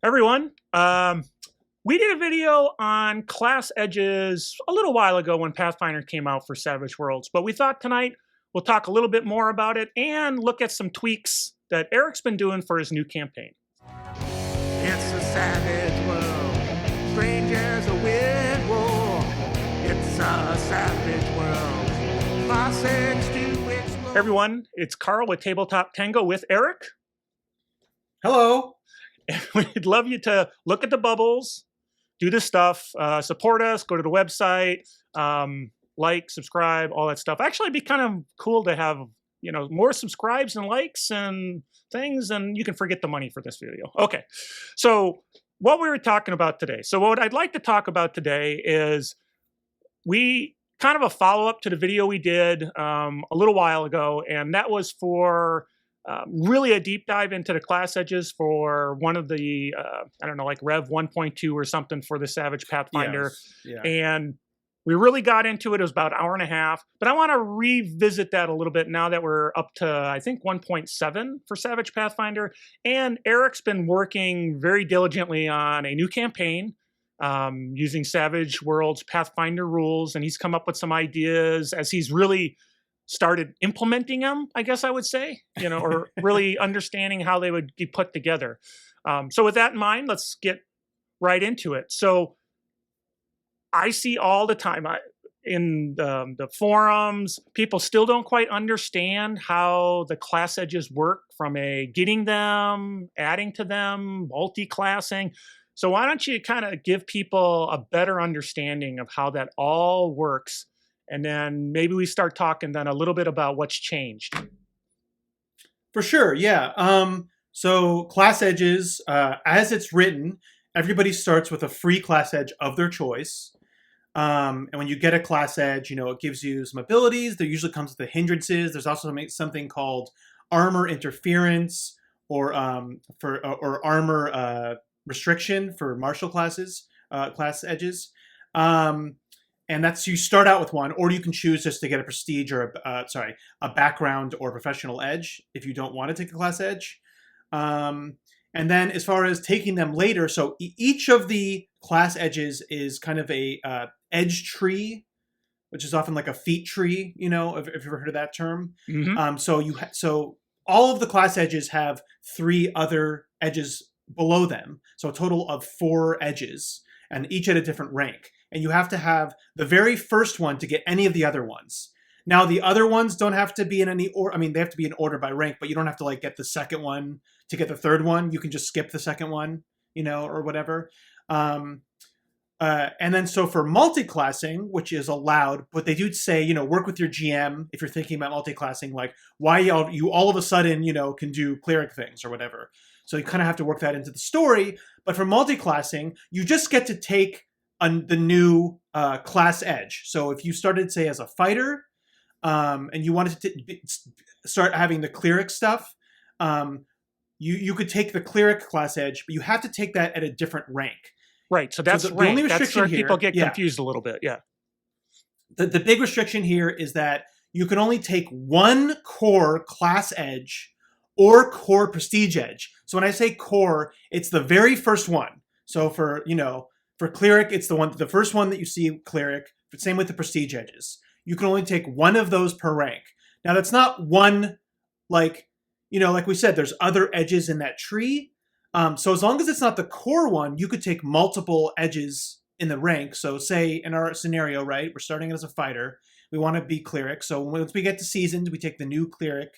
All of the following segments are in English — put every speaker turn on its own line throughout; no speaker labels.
Everyone. We did a video on class edges a little while ago when Pathfinder came out for Savage Worlds, but we thought tonight we'll talk a little bit more about it and look at some tweaks that Eric's been doing for his new campaign.
It's a savage world, strangers a weird war. It's a savage world, classics to explore.
Everyone, it's Carl with Tabletop Tango with Eric.
Hello.
We'd love you to look at the bubbles, do this stuff, support us, go to the website, like, subscribe, all that stuff. Actually, it'd be kind of cool to have, more subscribes and likes and things, and you can forget the money for this video. Okay, so what we were talking about today. So what I'd like to talk about today is we kind of a follow-up to the video we did a little while ago, and that was for really a deep dive into the class edges for one of the, like Rev 1.2 or something for the Savage Pathfinder.
Yes. Yeah.
And we really got into it. It was about an hour and a half. But I want to revisit that a little bit now that we're up to, I think, 1.7 for Savage Pathfinder. And Eric's been working very diligently on a new campaign using Savage Worlds Pathfinder rules. And he's come up with some ideas as he's really started implementing them, I guess I would say, or really understanding how they would be put together. So with that in mind, let's get right into it. So I see all the time in the forums, people still don't quite understand how the class edges work from a getting them, adding to them, multi-classing. So why don't you kind of give people a better understanding of how that all works? And then maybe we start talking then a little bit about what's changed.
For sure, yeah. So class edges, as it's written, everybody starts with a free class edge of their choice. And when you get a class edge, it gives you some abilities. There usually comes with the hindrances. There's also something called armor interference or armor restriction for martial classes, class edges. And that's, you start out with one, or you can choose just to get a prestige or a background or professional edge if you don't want to take a class edge. And then as far as taking them later, so each of the class edges is kind of a edge tree, which is often like a feat tree, if you've ever heard of that term.
Mm-hmm.
So all of the class edges have 3 other edges below them. So a total of 4 edges, and each at a different rank. And you have to have the very first one to get any of the other ones. Now, the other ones don't have to be in any order. I mean, they have to be in order by rank, but you don't have to get the second one to get the third one. You can just skip the second one, or whatever. And then so for multi-classing, which is allowed, but they do say, work with your GM if you're thinking about multi-classing, like why you all of a sudden, can do cleric things or whatever. So you kind of have to work that into the story. But for multi-classing, you just get to take the new class edge. So if you started, say, as a fighter, and you wanted to start having the cleric stuff, you could take the cleric class edge, but you have to take that at a different rank.
Right. So that's
the only restriction
that's where
here,
people get confused a little bit. Yeah.
The big restriction here is that you can only take one core class edge or core prestige edge. So when I say core, it's the very first one. So for cleric, it's the first one that you see, cleric. Same with the prestige edges. You can only take one of those per rank. Now that's not one, like we said, there's other edges in that tree. So as long as it's not the core one, you could take multiple edges in the rank. So say in our scenario, right, we're starting as a fighter. We want to be cleric. So once we get to seasoned, we take the new cleric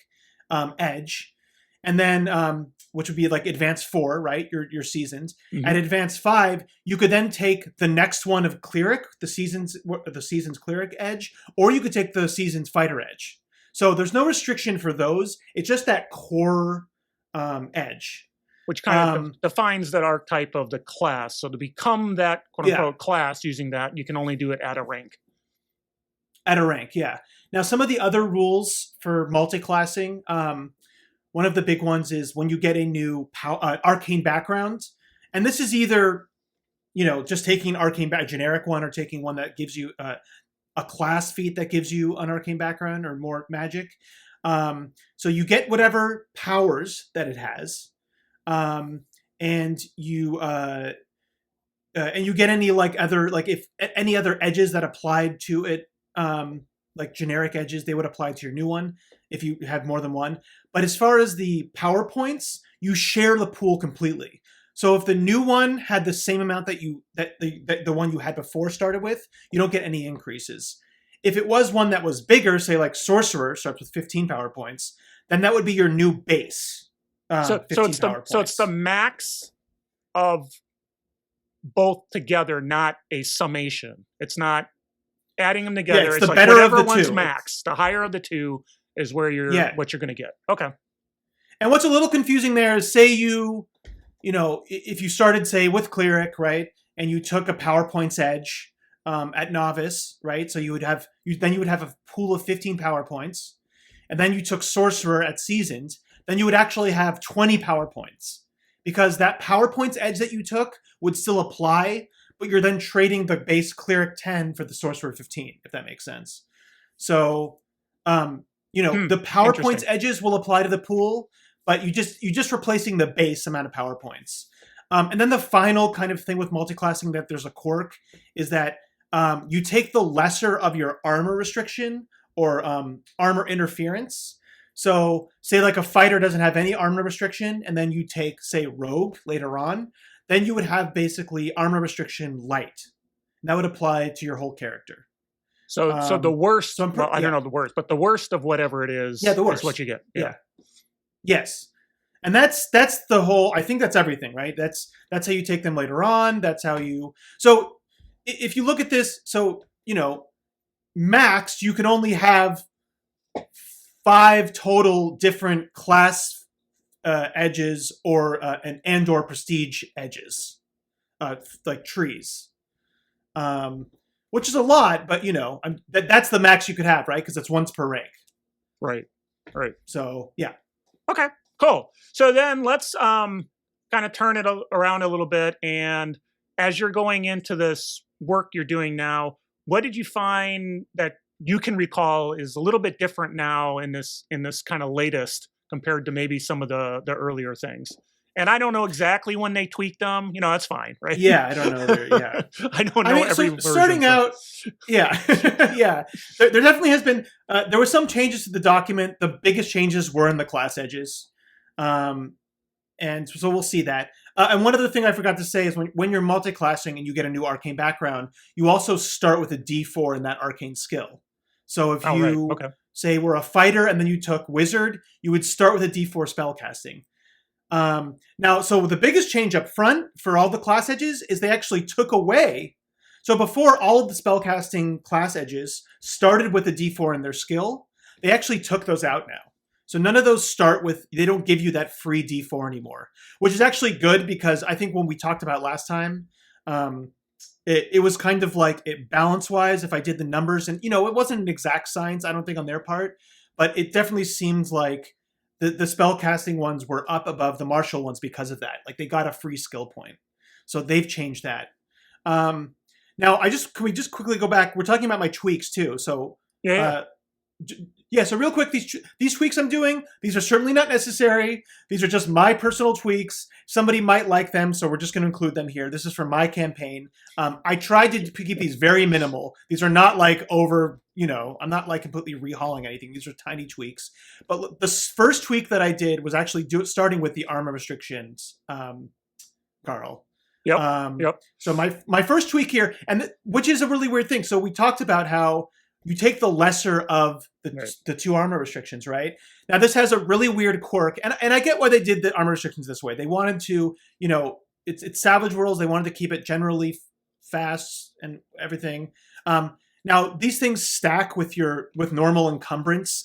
edge. And then, which would be like advanced 4, right? Your seasons. Mm-hmm. At advanced 5, you could then take the next one of cleric, the seasons cleric edge, or you could take the seasons fighter edge. So there's no restriction for those. It's just that core edge,
which kind of defines that archetype of the class. So to become that quote unquote class using that, you can only do it at a rank.
At a rank, yeah. Now some of the other rules for multi-classing. One of the big ones is when you get a new arcane background. And this is either, just taking arcane generic one or taking one that gives you a class feat that gives you an arcane background or more magic. So you get whatever powers that it has. and you get any like other like if any other edges that applied to it, like generic edges, they would apply to your new one if you had more than one. But as far as the PowerPoints, you share the pool completely. So if the new one had the same amount that the one you had before started with, you don't get any increases. If it was one that was bigger, say like Sorcerer starts with 15 PowerPoints, then that would be your new base.
So it's the max of both together, not a summation. It's not adding them together.
Yeah, it's
it's
the
like
better
whatever
of the
one's
two.
max. The higher of the two is where what you're going to get. Okay.
And what's a little confusing there is, say if you started, say, with Cleric, right, and you took a PowerPoint's edge at Novice, right, so you would have a pool of 15 PowerPoints, and then you took Sorcerer at Seasoned, then you would actually have 20 PowerPoints, because that PowerPoint's edge that you took would still apply, but you're then trading the base Cleric 10 for the Sorcerer 15, if that makes sense. So, the PowerPoint's edges will apply to the pool, but you're just replacing the base amount of PowerPoints. And then the final kind of thing with multiclassing that there's a quirk is that you take the lesser of your armor restriction or armor interference. So say like a fighter doesn't have any armor restriction, and then you take, say, rogue later on, then you would have basically armor restriction light. And that would apply to your whole character.
So the worst, I don't know the worst, but the worst of whatever it is,
the worst.
Is what you get.
Yeah. Yes. And that's the whole, I think that's everything, right? That's how you take them later on. That's how you, so if you look at this, so, max, you can only have 5 total different class edges or or prestige edges, like trees, which is a lot, but that's the max you could have, right? Because it's once per rank.
Right.
So yeah.
Okay, cool. So then let's kind of turn it around a little bit. And as you're going into this work you're doing now, what did you find that you can recall is a little bit different now in this kind of latest compared to maybe some of the earlier things? And I don't know exactly when they tweaked them. That's fine, right?
Yeah, I don't know. Yeah,
I don't know every version.
Starting out, yeah, yeah. There definitely has been. There were some changes to the document. The biggest changes were in the class edges, and so we'll see that. And one other thing I forgot to say is when you're multi-classing and you get a new arcane background, you also start with a D4 in that arcane skill. So if you say were a fighter and then you took wizard, you would start with a D4 spellcasting. Now, so the biggest change up front for all the class edges is they actually took away. So before, all of the spellcasting class edges started with a D4 in their skill. They actually took those out now. So none of those they don't give you that free D4 anymore, which is actually good, because I think when we talked about last time, it was kind of like balance-wise, if I did the numbers, and it wasn't an exact science, I don't think, on their part, but it definitely seems like the spellcasting ones were up above the martial ones because of that. Like, they got a free skill point. So they've changed that. Now, can we just quickly go back? We're talking about my tweaks too. So so real quick, these tweaks I'm doing, these are certainly not necessary. These are just my personal tweaks. Somebody might like them, so we're just going to include them here. This is for my campaign. I tried to keep these very minimal. These are not like I'm not like completely rehauling anything. These are tiny tweaks. But the first tweak that I did was actually starting with the armor restrictions, Carl.
Yep.
So my first tweak here, which is a really weird thing. So we talked about how you take the lesser of the 2 armor restrictions, right? Now, this has a really weird quirk, and I get why they did the armor restrictions this way. They wanted to, it's Savage Worlds. They wanted to keep it generally fast and everything. Now, these things stack with normal encumbrance,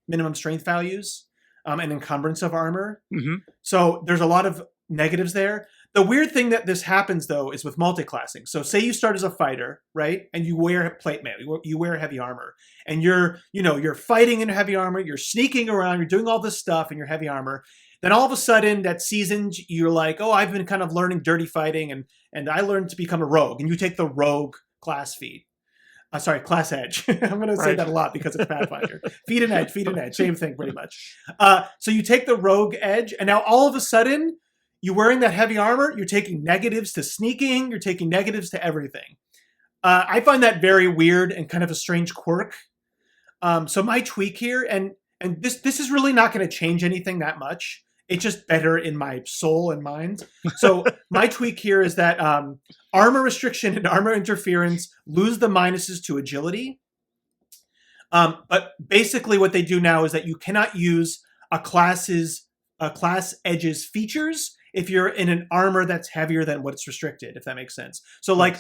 minimum strength values, and encumbrance of armor. Mm-hmm. So there's a lot of negatives there. The weird thing that this happens, though, is with multiclassing. So say you start as a fighter, right? And you wear plate mail, you wear heavy armor, and you're fighting in heavy armor, you're sneaking around, you're doing all this stuff in your heavy armor. Then all of a sudden, that season, you're like, oh, I've been kind of learning dirty fighting, and I learned to become a rogue. And you take the rogue class feat. Class edge. I'm going to say that a lot because it's Pathfinder. feat and edge, same thing pretty much. So you take the rogue edge, and now all of a sudden, you're wearing that heavy armor, you're taking negatives to sneaking, you're taking negatives to everything. I find that very weird and kind of a strange quirk. So my tweak here, and this is really not going to change anything that much. It's just better in my soul and mind. So my tweak here is that armor restriction and armor interference lose the minuses to agility. But basically what they do now is that you cannot use a class edge's features if you're in an armor that's heavier than what's restricted, if that makes sense. So like,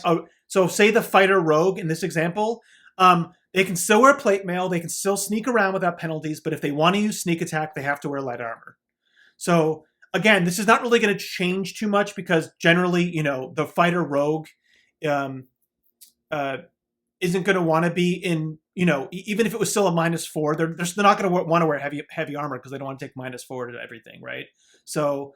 so say the fighter rogue in this example, they can still wear plate mail, they can still sneak around without penalties, but if they want to use sneak attack, they have to wear light armor. So again, this is not really going to change too much because generally, the fighter rogue isn't going to want to be in, even if it was still a -4, they're not going to want to wear heavy armor because they don't want to take -4 to everything, right? So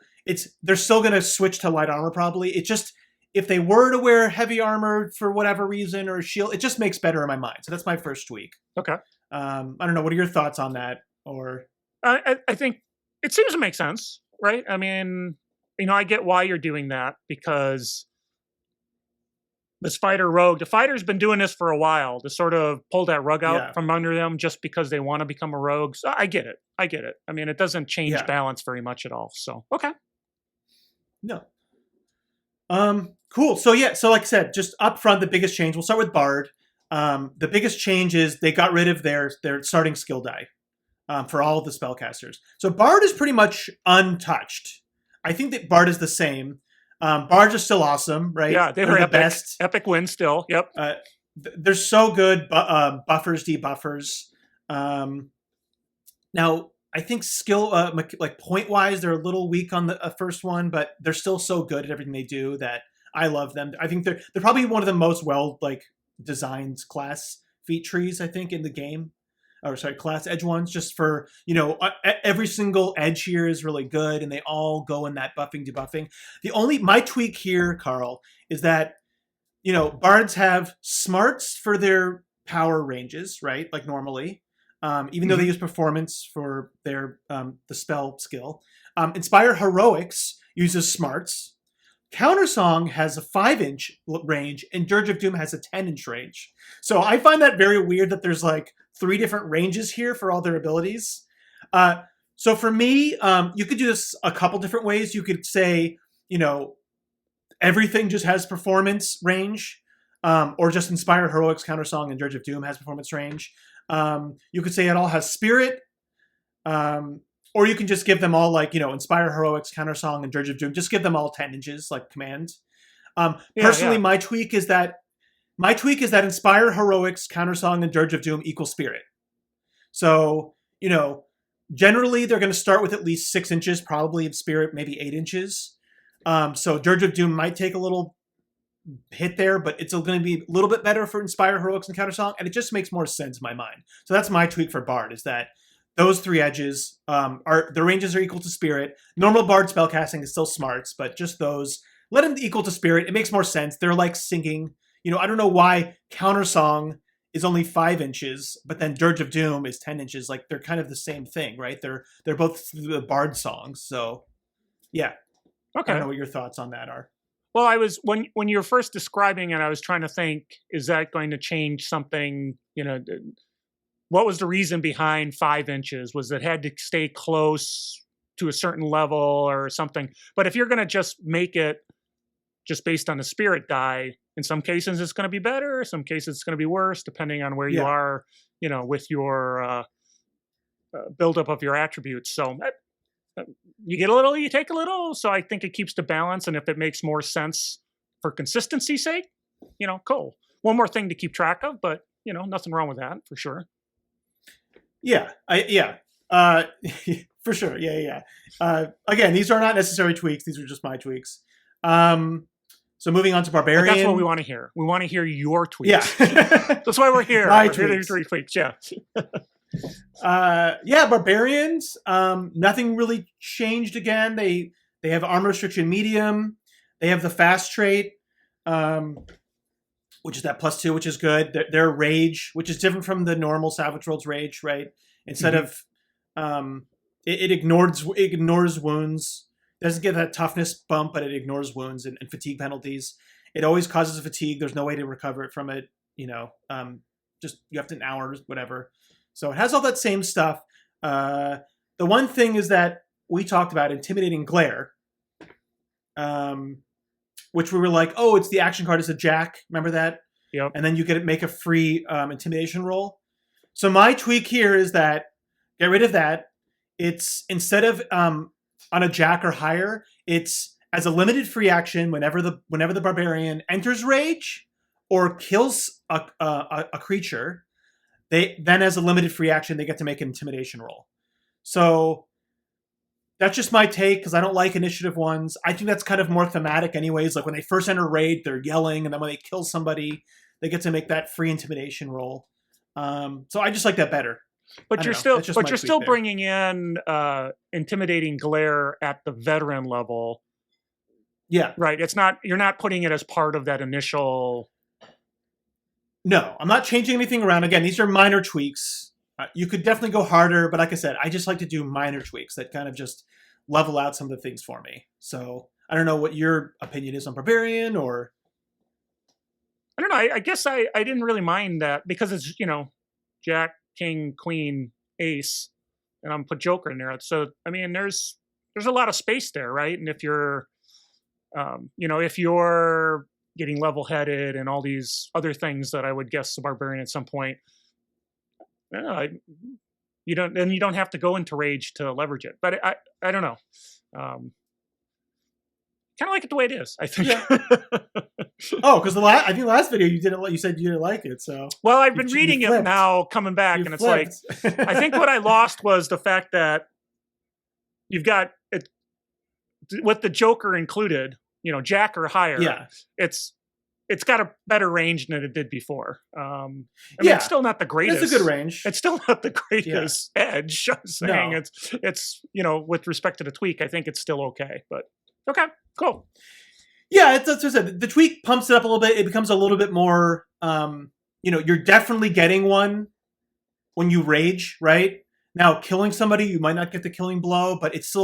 they're still going to switch to light armor probably. It just, if they were to wear heavy armor for whatever reason or a shield, it just makes better in my mind. So that's my first tweak.
Okay.
I don't know. What are your thoughts on that? Or
I think it seems to make sense, right? I mean, I get why you're doing that because this fighter rogue, the fighter's been doing this for a while to sort of pull that rug out from under them just because they want to become a rogue. So I get it. I mean, it doesn't change balance very much at all. So, okay.
No. Cool. So so like I said, just up front, the biggest change, we'll start with Bard. The biggest change is they got rid of their starting skill die for all of the spellcasters. So Bard is pretty much untouched. I think that Bard is the same. Bards are still awesome, right?
Yeah, they're
the
epic,
best.
Epic win still. Yep.
They're so good. Buffers, debuffers. Now, I think skill, like point wise, they're a little weak on the first one, but they're still so good at everything they do that I love them. I think they're probably one of the most designed class feat trees I think in the game. Or sorry, class edge ones. Just for every single edge here is really good, and they all go in that buffing debuffing. My tweak here, Carl, is that bards have smarts for their power ranges, right? Like normally. Even though they use performance for their the spell skill. Inspire Heroics uses smarts. Countersong has a 5-inch range, and Dirge of Doom has a 10-inch range. So I find that very weird that there's 3 different ranges here for all their abilities. So for me, you could do this a couple different ways. You could say, everything just has performance range, or just Inspire Heroics, Countersong, and Dirge of Doom has performance range. You could say it all has spirit, or you can just give them all Inspire Heroics, Countersong, and Dirge of Doom. Just give them all 10 inches like command. Personally, my tweak is that Inspire Heroics, Countersong, and Dirge of Doom equal spirit. So generally they're going to start with at least 6 inches, probably in spirit, maybe 8 inches. So Dirge of Doom might take a little hit there, but it's going to be a little bit better for Inspire Heroics and Countersong, and it just makes more sense in my mind. So that's my tweak for Bard, is that those 3 edges the ranges are equal to spirit. Normal Bard spellcasting is still smarts, but just those, let them equal to spirit. It makes more sense. They're like singing. I don't know why Countersong is only 5 inches, but then Dirge of Doom is 10 inches. Like they're kind of the same thing, right? They're both the Bard songs. So yeah.
Okay.
I don't know what your thoughts on that are.
Well, I was when you were first describing it, I was trying to think, is that going to change something? What was the reason behind 5 inches? Was it had to stay close to a certain level or something? But if you're going to just make it just based on the spirit die, in some cases it's going to be better. Some cases it's going to be worse, depending on where you are, with your buildup of your attributes. So you get a little, you take a little. So I think it keeps the balance. And if it makes more sense for consistency's sake, cool. One more thing to keep track of, but nothing wrong with that for sure.
Yeah. For sure. Yeah. Again, these are not necessary tweaks. These are just my tweaks. So moving on to Barbarian.
But that's what we want to hear. We want to hear your tweets.
Yeah.
That's why we're here.
My
we're here to hear tweets. Yeah.
Barbarians. Nothing really changed again. They have armor restriction medium. They have the fast trait, which is that +2, which is good. Their rage, which is different from the normal Savage Worlds rage, right? Instead of it ignores wounds. doesn't get that toughness bump, but it ignores wounds and fatigue penalties. It always causes a fatigue. There's no way to recover it from it. Just you have to an hour, whatever. So it has all that same stuff. The one thing is that we talked about intimidating glare, which we were like, oh, it's the action card is a jack. Remember that?
Yep.
And then you make a free intimidation roll. So my tweak here is that get rid of that. It's instead of on a jack or higher, it's as a limited free action whenever the barbarian enters rage or kills a creature, then as a limited free action they get to make an intimidation roll. So that's just my take because I don't like initiative ones. I think that's kind of more thematic anyways. Like when they first enter raid, they're yelling, and then when they kill somebody, they get to make that free intimidation roll. So I just like that better.
But you're still bringing in intimidating glare at the veteran level.
Yeah.
Right. You're not putting it as part of that initial.
No, I'm not changing anything around. Again, these are minor tweaks. You could definitely go harder, but like I said, I just like to do minor tweaks that kind of just level out some of the things for me. So I don't know what your opinion is on Barbarian, or
I don't know. I guess I didn't really mind that because it's, Jack, King, Queen, Ace, and I'm put Joker in there. So I mean, there's a lot of space there, right? And if you're, if you're getting level-headed and all these other things that I would guess the Barbarian at some point, you don't have to go into rage to leverage it. But I don't know. Kind of like it the way it is, I think.
Yeah. Oh, because I think the last video you said you didn't like it. So
well, I've been reading it now, coming back, and it's like I think what I lost was the fact that you've got it with the Joker included. Jack or higher.
Yeah,
it's got a better range than it did before. I mean, it's still not the greatest.
It's a good range.
It's still not the greatest edge. I'm saying
No.
it's with respect to the tweak, I think it's still okay. But okay, cool.
Yeah, that's what I said. The tweak pumps it up a little bit. It becomes a little bit more. You're definitely getting one when you rage, right? Now, killing somebody, you might not get the killing blow, but it's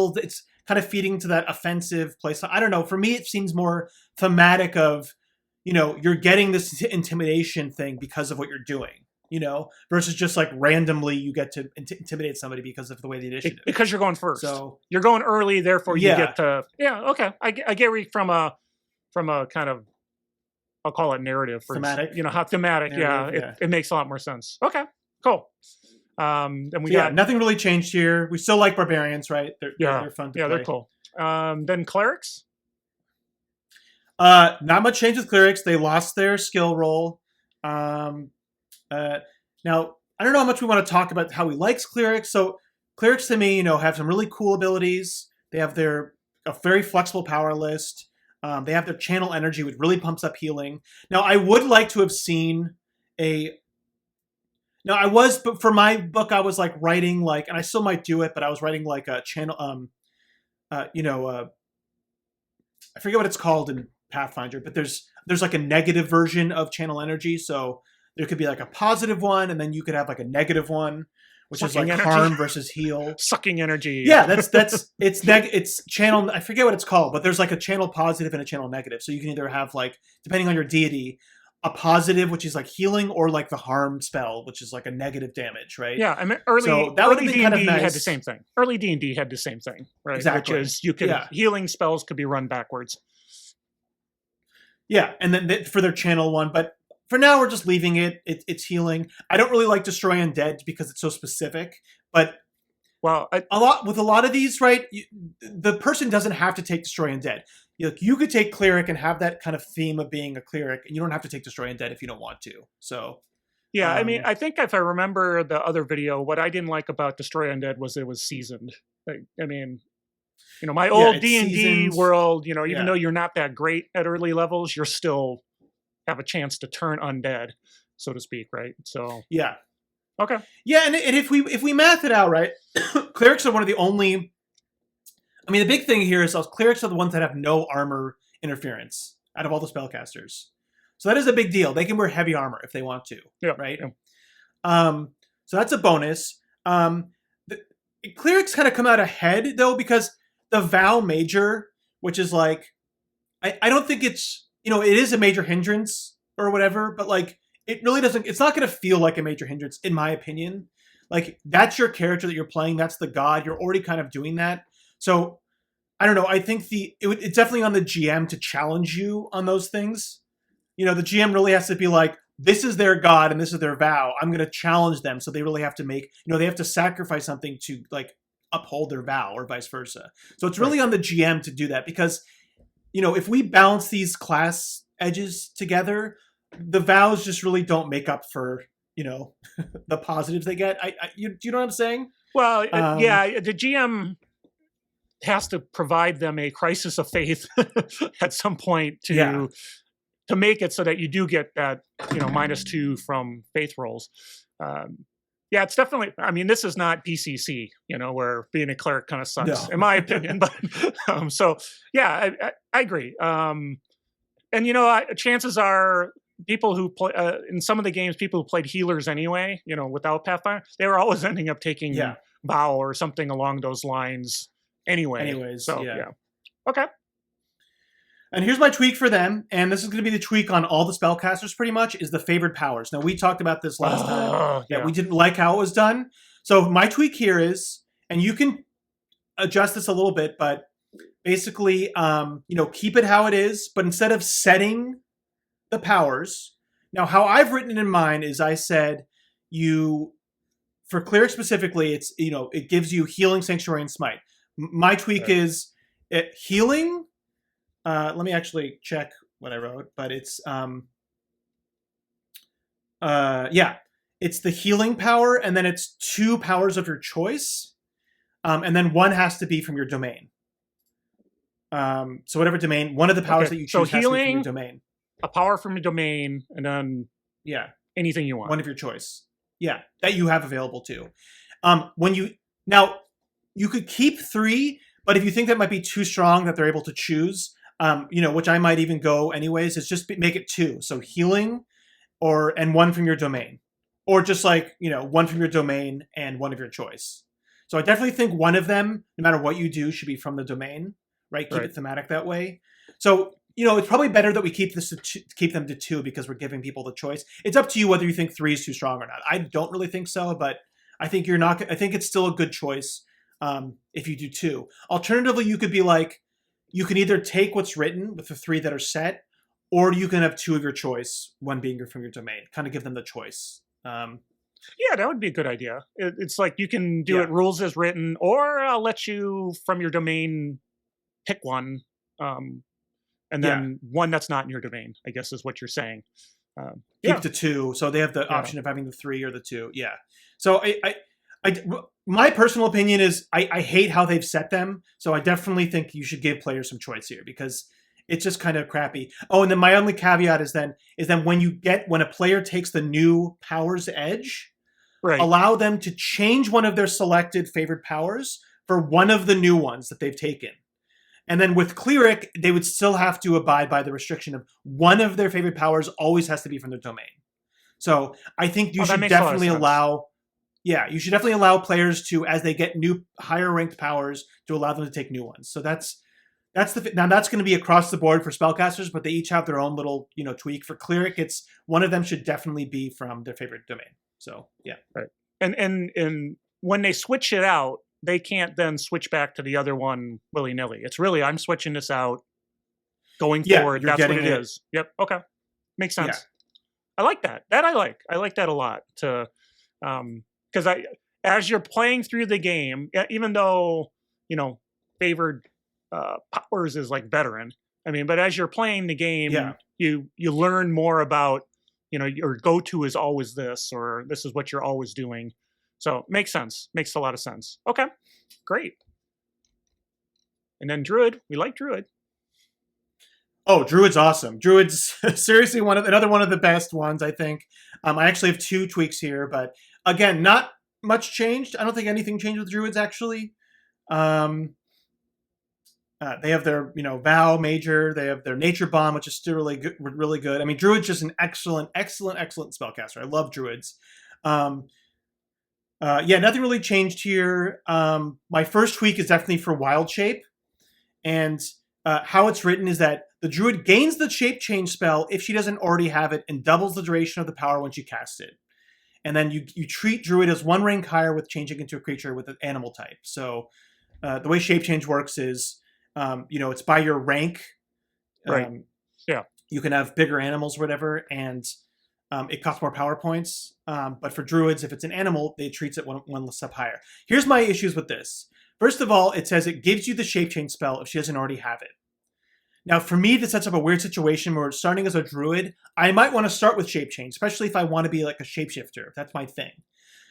kind of feeding to that offensive place. I don't know. For me, it seems more thematic of. You're getting this intimidation thing because of what you're doing, versus just like randomly you get to intimidate somebody because of the way the initiative.
Because you're going first.
So
you're going early, therefore you get to. Yeah, okay. I get where from a kind of, I'll call it narrative.
Thematic.
How thematic.
Narrative,
it makes a lot more sense. Okay, cool. And we got
nothing really changed here. We still like barbarians, right? They're fun to play.
Yeah, they're cool. Then clerics.
Not much change with clerics. They lost their skill roll. Now I don't know how much we want to talk about how he likes clerics. So clerics to me, have some really cool abilities. They have a very flexible power list. They have their channel energy, which really pumps up healing. Now I would like to have seen but for my book I was like writing and I still might do it, but I was writing like a channel, I forget what it's called in Pathfinder, but there's like a negative version of channel energy. So there could be like a positive one, and then you could have like a negative one, which is like energy. Harm versus heal.
Sucking energy.
Yeah, it's channel. I forget what it's called, but there's like a channel positive and a channel negative. So you can either have like, depending on your deity, a positive, which is like healing, or like the harm spell, which is like a negative damage, right?
Yeah, I mean, early D&D kind of nice. Had the same thing. Early D&D had the same thing, right?
Exactly.
Which is healing spells could be run backwards.
Yeah, and then for their channel one, but for now we're just leaving it. It's healing. I don't really like Destroy Undead because it's so specific, but a lot of these, right? The person doesn't have to take Destroy Undead. You could take Cleric and have that kind of theme of being a Cleric, and you don't have to take Destroy Undead if you don't want to. So,
yeah, I mean, I think if I remember the other video, what I didn't like about Destroy Undead was it was seasoned. I mean, my old D&D world, even though you're not that great at early levels, you're still have a chance to turn undead, so to speak, right? So
yeah,
okay,
yeah, and if we math it out, right, clerics are one of the only. I mean, the big thing here is clerics are the ones that have no armor interference out of all the spellcasters, so that is a big deal. They can wear heavy armor if they want to, right? Yeah. So that's a bonus. The clerics kind of come out ahead though because the vow major, which is like, I don't think it's, it is a major hindrance or whatever, but like it really doesn't, it's not going to feel like a major hindrance in my opinion. Like that's your character that you're playing. That's the god. You're already kind of doing that. So I don't know. I think it's definitely on the GM to challenge you on those things. The GM really has to be like, this is their god and this is their vow. I'm going to challenge them. So they really have to make, they have to sacrifice something to like uphold their vow or vice versa. So it's really on the GM to do that because, if we balance these class edges together, the vows just really don't make up for, the positives they get. Do you know what I'm saying?
Well, yeah, the GM has to provide them a crisis of faith at some point to make it so that you do get that, -2 from faith rolls. Yeah, it's definitely, I mean, this is not PCC, where being a cleric kind of sucks, in my opinion. But so, yeah, I agree. And, chances are people who play, in some of the games, people who played healers anyway, without Pathfinder, they were always ending up taking Bow or something along those lines anyways. So, yeah. Okay.
And here's my tweak for them, and this is going to be the tweak on all the spellcasters pretty much, is the favored powers. Now, we talked about this last time. Yeah, we didn't like how it was done. So my tweak here is, and you can adjust this a little bit, but basically, keep it how it is, but instead of setting the powers, now how I've written it in mine is I said for Cleric specifically, it's, it gives you healing, sanctuary, and smite. My tweak is healing. Let me actually check what I wrote, but it's it's the healing power, and then it's 2 powers of your choice, and then 1 has to be from your domain. So whatever domain, one of the powers that you choose has to be from your domain.
A power from your domain, and then anything you want.
One of your choice. Yeah, that you have available too. You could keep 3, but if you think that might be too strong that they're able to choose, which I might even go anyways, is just make it 2. So healing and 1 from your domain, or just like, 1 from your domain and 1 of your choice. So I definitely think one of them, no matter what you do, should be from the domain, right? Keep it thematic that way. So, it's probably better that we keep them to 2 because we're giving people the choice. It's up to you whether you think 3 is too strong or not. I don't really think so, but I think I think it's still a good choice if you do 2. Alternatively, you could be like, you can either take what's written with the 3 that are set, or you can have 2 of your choice, 1 being from your domain. Kind of give them the choice.
Yeah, that would be a good idea. It's like you can do it rules as written, or I'll let you from your domain pick 1, and then 1 that's not in your domain, I guess is what you're saying.
Keep the 2, so they have the option of having the 3 or the 2. Yeah. So my personal opinion is I hate how they've set them. So I definitely think you should give players some choice here because it's just kind of crappy. Oh, and then my only caveat is then when a player takes the new powers edge, allow them to change one of their selected favored powers for one of the new ones that they've taken. And then with Cleric, they would still have to abide by the restriction of one of their favorite powers always has to be from their domain. So I think you should definitely allow players to, as they get new higher ranked powers, to allow them to take new ones. So that's now that's going to be across the board for spellcasters, but they each have their own little tweak. For Cleric, it's one of them should definitely be from their favorite domain. So yeah,
right. And when they switch it out, they can't then switch back to the other one willy-nilly. It's really, I'm switching this out going forward. That's what it is. Yep. Okay. Makes sense. Yeah. I like that. I like that a lot because as you're playing through the game, even though, favored powers is like veteran. I mean, but as you're playing the game, you learn more about, your go-to is always this, or this is what you're always doing. So makes sense. Makes a lot of sense. Okay, great. And then Druid. We like Druid.
Oh, Druid's awesome. Druid's seriously another one of the best ones, I think. I actually have 2 tweaks here, but again, not much changed. I don't think anything changed with Druids, actually. They have their, Vow Major. They have their Nature Bomb, which is still really good. Really good. I mean, Druid's just an excellent spellcaster. I love Druids. Nothing really changed here. My first tweak is definitely for Wild Shape. And how it's written is that the druid gains the shape change spell if she doesn't already have it, and doubles the duration of the power when she casts it. And then you treat druid as one rank higher with changing into a creature with an animal type. So the way shape change works is, it's by your rank.
Right. Yeah.
You can have bigger animals or whatever, and it costs more power points. But for druids, if it's an animal, they treats it one step higher. Here's my issues with this. First of all, it says it gives you the shape change spell if she doesn't already have it. Now, for me, this sets up a weird situation where starting as a druid, I might want to start with shape change, especially if I want to be like a shapeshifter. That's my thing.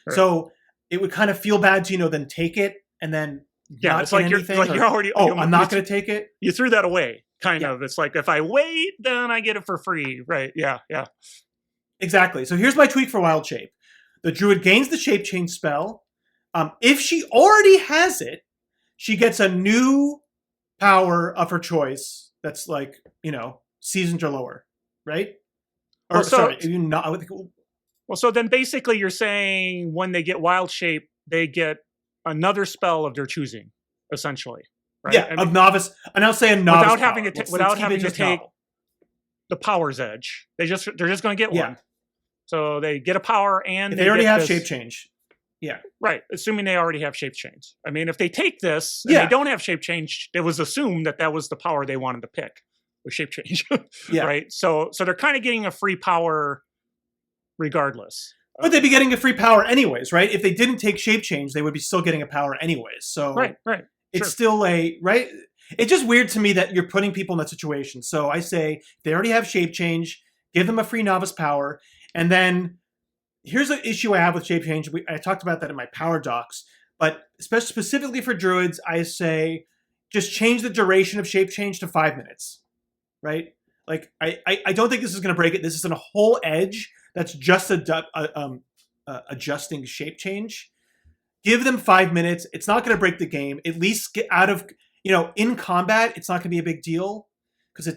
Right. So it would kind of feel bad to, then take it and then not
it's like
anything.
you're already.
I'm not going to take it.
You threw that away, kind of. It's like, if I wait, then I get it for free. Right. Yeah. Yeah.
Exactly. So here's my tweak for Wild Shape. The druid gains the shape change spell. If she already has it, she gets a new power of her choice. That's like, seasoned or lower, right? Or sorry, not.
Well, so then basically you're saying when they get Wild Shape, they get another spell of their choosing, essentially, right?
Yeah, of novice, and I'll say a novice
without having to take
novel.
The Power's Edge. They're just going to get one. So they get a power, and
they already have shape change. Yeah.
Right. Assuming they already have shape change. I mean, if they take this and they don't have shape change, it was assumed that was the power they wanted to pick, was shape change. Right. So they're kind of getting a free power regardless.
But they'd be getting a free power anyways, right? If they didn't take shape change, they would be still getting a power anyways. So
right.
It's still right. It's just weird to me that you're putting people in that situation. So I say they already have shape change, give them a free novice power, and then here's an issue I have with shape change. I talked about that in my power docs, but specifically for druids, I say just change the duration of shape change to 5 minutes, right? Like I don't think this is going to break it. This is a whole edge that's just adjusting shape change. Give them 5 minutes. It's not going to break the game. At least get out of in combat. It's not going to be a big deal because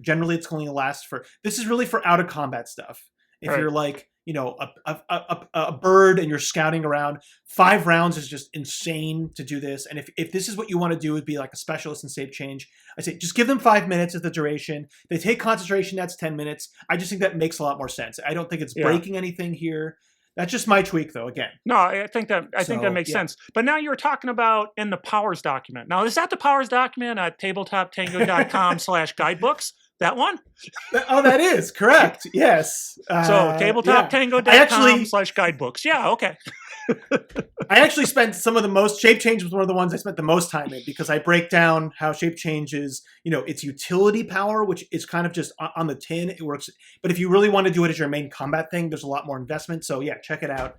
generally it's going to last for. This is really for out of combat stuff. If you're like a bird and you're scouting around, 5 rounds is just insane to do this. And if this is what you want to do, would be like a specialist in shape change, I say just give them 5 minutes as the duration. They take concentration, that's 10 minutes. I just think that makes a lot more sense. I don't think it's breaking anything here. That's just my tweak, though. Again,
no, I think that makes sense. But now you're talking about in the powers document. Now, is that the powers document at tabletoptango.com/guidebooks? That one?
Oh, that is correct. Yes.
So tabletoptango.com/guidebooks. Yeah. Okay.
I actually spent some of the most. Shape change was one of the ones I spent the most time in because I break down how shape change is, its utility power, which is kind of just on the tin. It works. But if you really want to do it as your main combat thing, there's a lot more investment. So yeah, check it out.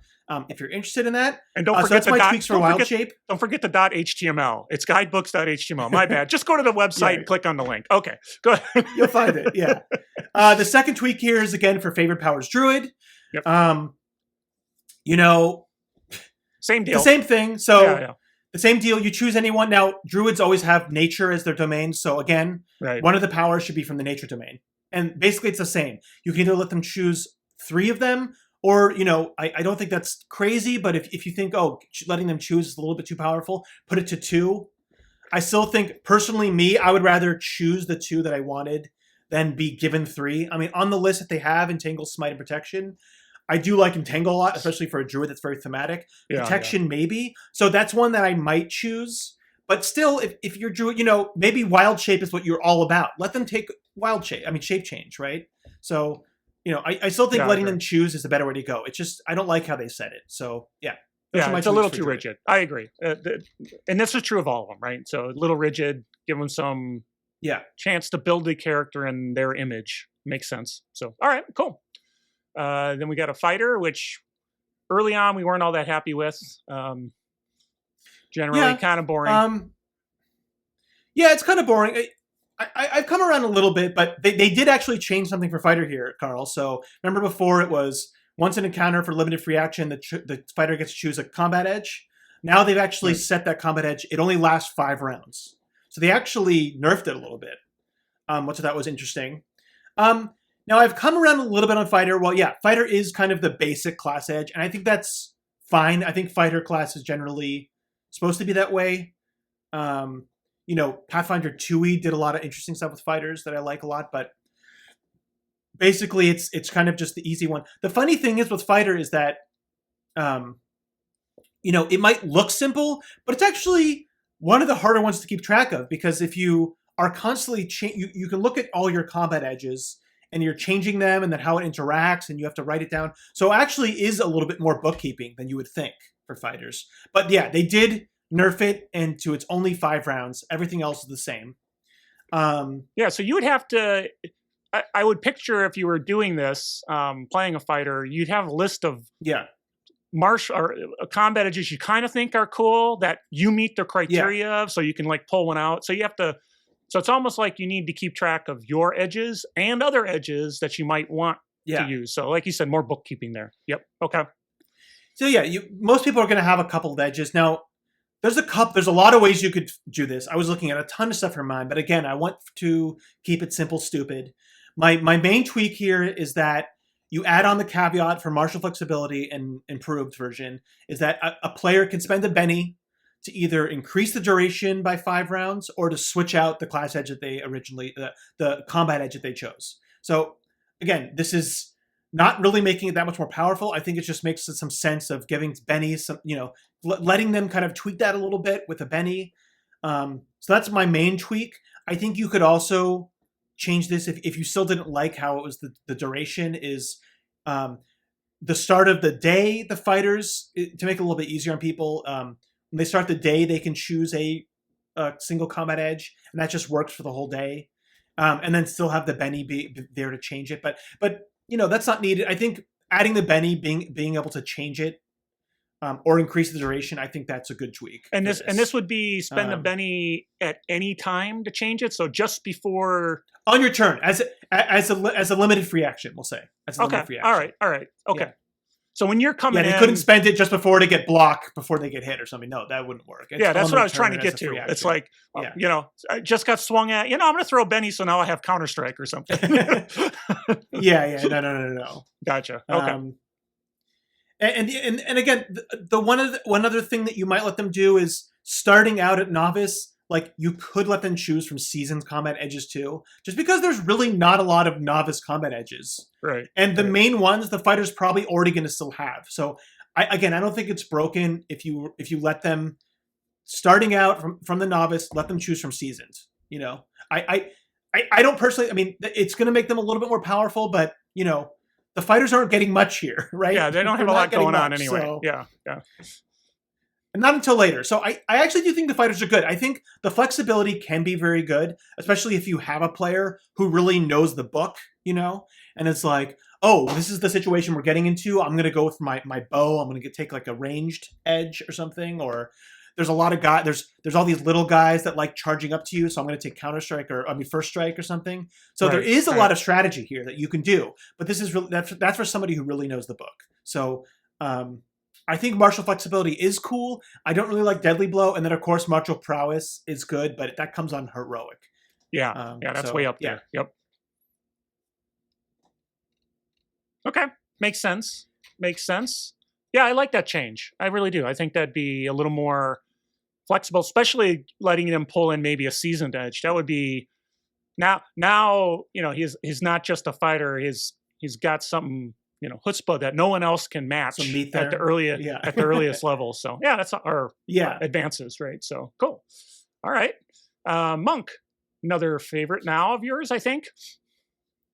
If you're interested in that.
And don't forget tweaks for Wild Shape. Don't forget the .html. It's guidebooks.html. My bad. Just go to the website and click on the link. Okay, go ahead.
You'll find it. Yeah. The second tweak here is again for favorite powers druid.
Yep.
Same deal. The same thing. So the same deal. You choose anyone. Now, druids always have nature as their domain. So again, one of the powers should be from the nature domain. And basically it's the same. You can either let them choose 3 of them, or, I don't think that's crazy, but if you think, letting them choose is a little bit too powerful, put it to 2. I still think, personally, I would rather choose the 2 that I wanted than be given 3. I mean, on the list that they have, Entangle, Smite, and Protection, I do like Entangle a lot, especially for a druid that's very thematic. Protection, maybe. So that's one that I might choose. But still, if you're druid, maybe Wild Shape is what you're all about. Let them take shape change, right? So, I still think letting them choose is the better way to go. It's just, I don't like how they said it. So, yeah.
It's a little too rigid. I agree. And this is true of all of them, right? So a little rigid, give them some chance to build the character in their image. Makes sense. So, all right, cool. Then we got a fighter, which early on we weren't all that happy with. Generally kind of boring.
It's kind of boring. I've come around a little bit, but they did actually change something for fighter here, Carl. So remember before it was once an encounter for limited free action, the fighter gets to choose a combat edge. Now they've actually set that combat edge. It only lasts 5 rounds. So they actually nerfed it a little bit, which I thought was interesting. Now, I've come around a little bit on Fighter. Well, Fighter is kind of the basic class edge, and I think that's fine. I think Fighter class is generally supposed to be that way. Pathfinder 2e did a lot of interesting stuff with fighters that I like a lot, but basically it's kind of just the easy one. The funny thing is with fighter is that it might look simple, but it's actually one of the harder ones to keep track of, because if you are constantly you can look at all your combat edges and you're changing them and then how it interacts and you have to write it down. So it actually is a little bit more bookkeeping than you would think for fighters. But yeah, they did nerf it into it's only 5 rounds. Everything else is the same.
So you would have to, I would picture if you were doing this, playing a fighter, you'd have a list of martial or combat edges you kind of think are cool that you meet the criteria of, so you can like pull one out. So you have to, so it's almost like you need to keep track of your edges and other edges that you might want to use. So like you said, more bookkeeping there. Yep. Okay.
So yeah, most people are going to have a couple of edges. Now, there's a lot of ways you could do this. I was looking at a ton of stuff for mine, but again, I want to keep it simple, stupid. My main tweak here is that you add on the caveat for martial flexibility and improved version is that a player can spend a Benny to either increase the duration by 5 rounds or to switch out the class edge that they originally, the combat edge that they chose. So again, this is not really making it that much more powerful. I think it just makes some sense of giving bennies some, letting them kind of tweak that a little bit with a Benny. So that's my main tweak. I think you could also change this if you still didn't like how it was the duration is the start of the day, the fighters, to make it a little bit easier on people, when they start the day, they can choose a single combat edge, and that just works for the whole day. And then still have the Benny be there to change it. But that's not needed. I think adding the Benny, being able to change it or increase the duration, I think that's a good tweak.
And this would be spend the Benny at any time to change it. So just before
on your turn, as a limited free action, we'll say. As a limited free action.
All right. Okay. Yeah. So when you're coming in,
they couldn't spend it just before to get blocked before they get hit or something. No, that wouldn't work.
That's what I was trying to get to. It's like, I just got swung at. I'm going to throw Benny, so now I have Counter Strike or something.
No.
Gotcha. Okay.
And again, the one other thing that you might let them do is starting out at novice. Like you could let them choose from seasoned combat edges too, just because there's really not a lot of novice combat edges.
Right.
And the main ones, the fighter's probably already going to still have. So I don't think it's broken if you let them starting out from the novice, let them choose from seasoned. I don't personally. I mean, it's going to make them a little bit more powerful, but the fighters aren't getting much here, right?
Yeah, they don't have a lot going on anyway. So. Yeah.
And not until later. So I actually do think the fighters are good. I think the flexibility can be very good, especially if you have a player who really knows the book, and it's like, oh, this is the situation we're getting into. I'm going to go with my bow. I'm going to take like a ranged edge or something. Or there's a lot of guys, there's all these little guys that like charging up to you. So I'm going to take Counter Strike First Strike or something. So there is a lot of strategy here that you can do. But this is really, that's for somebody who really knows the book. So, I think martial flexibility is cool. I don't really like deadly blow, and then of course martial prowess is good, but that comes on heroic.
Yeah, that's way up there. Yep. Okay, makes sense. Yeah, I like that change. I really do. I think that'd be a little more flexible, especially letting them pull in maybe a seasoned edge. That would be now. He's not just a fighter. He's got something. Chutzpah that no one else can match at the earliest level. So that's our advances, right? So cool. All right. Monk, another favorite now of yours, I think.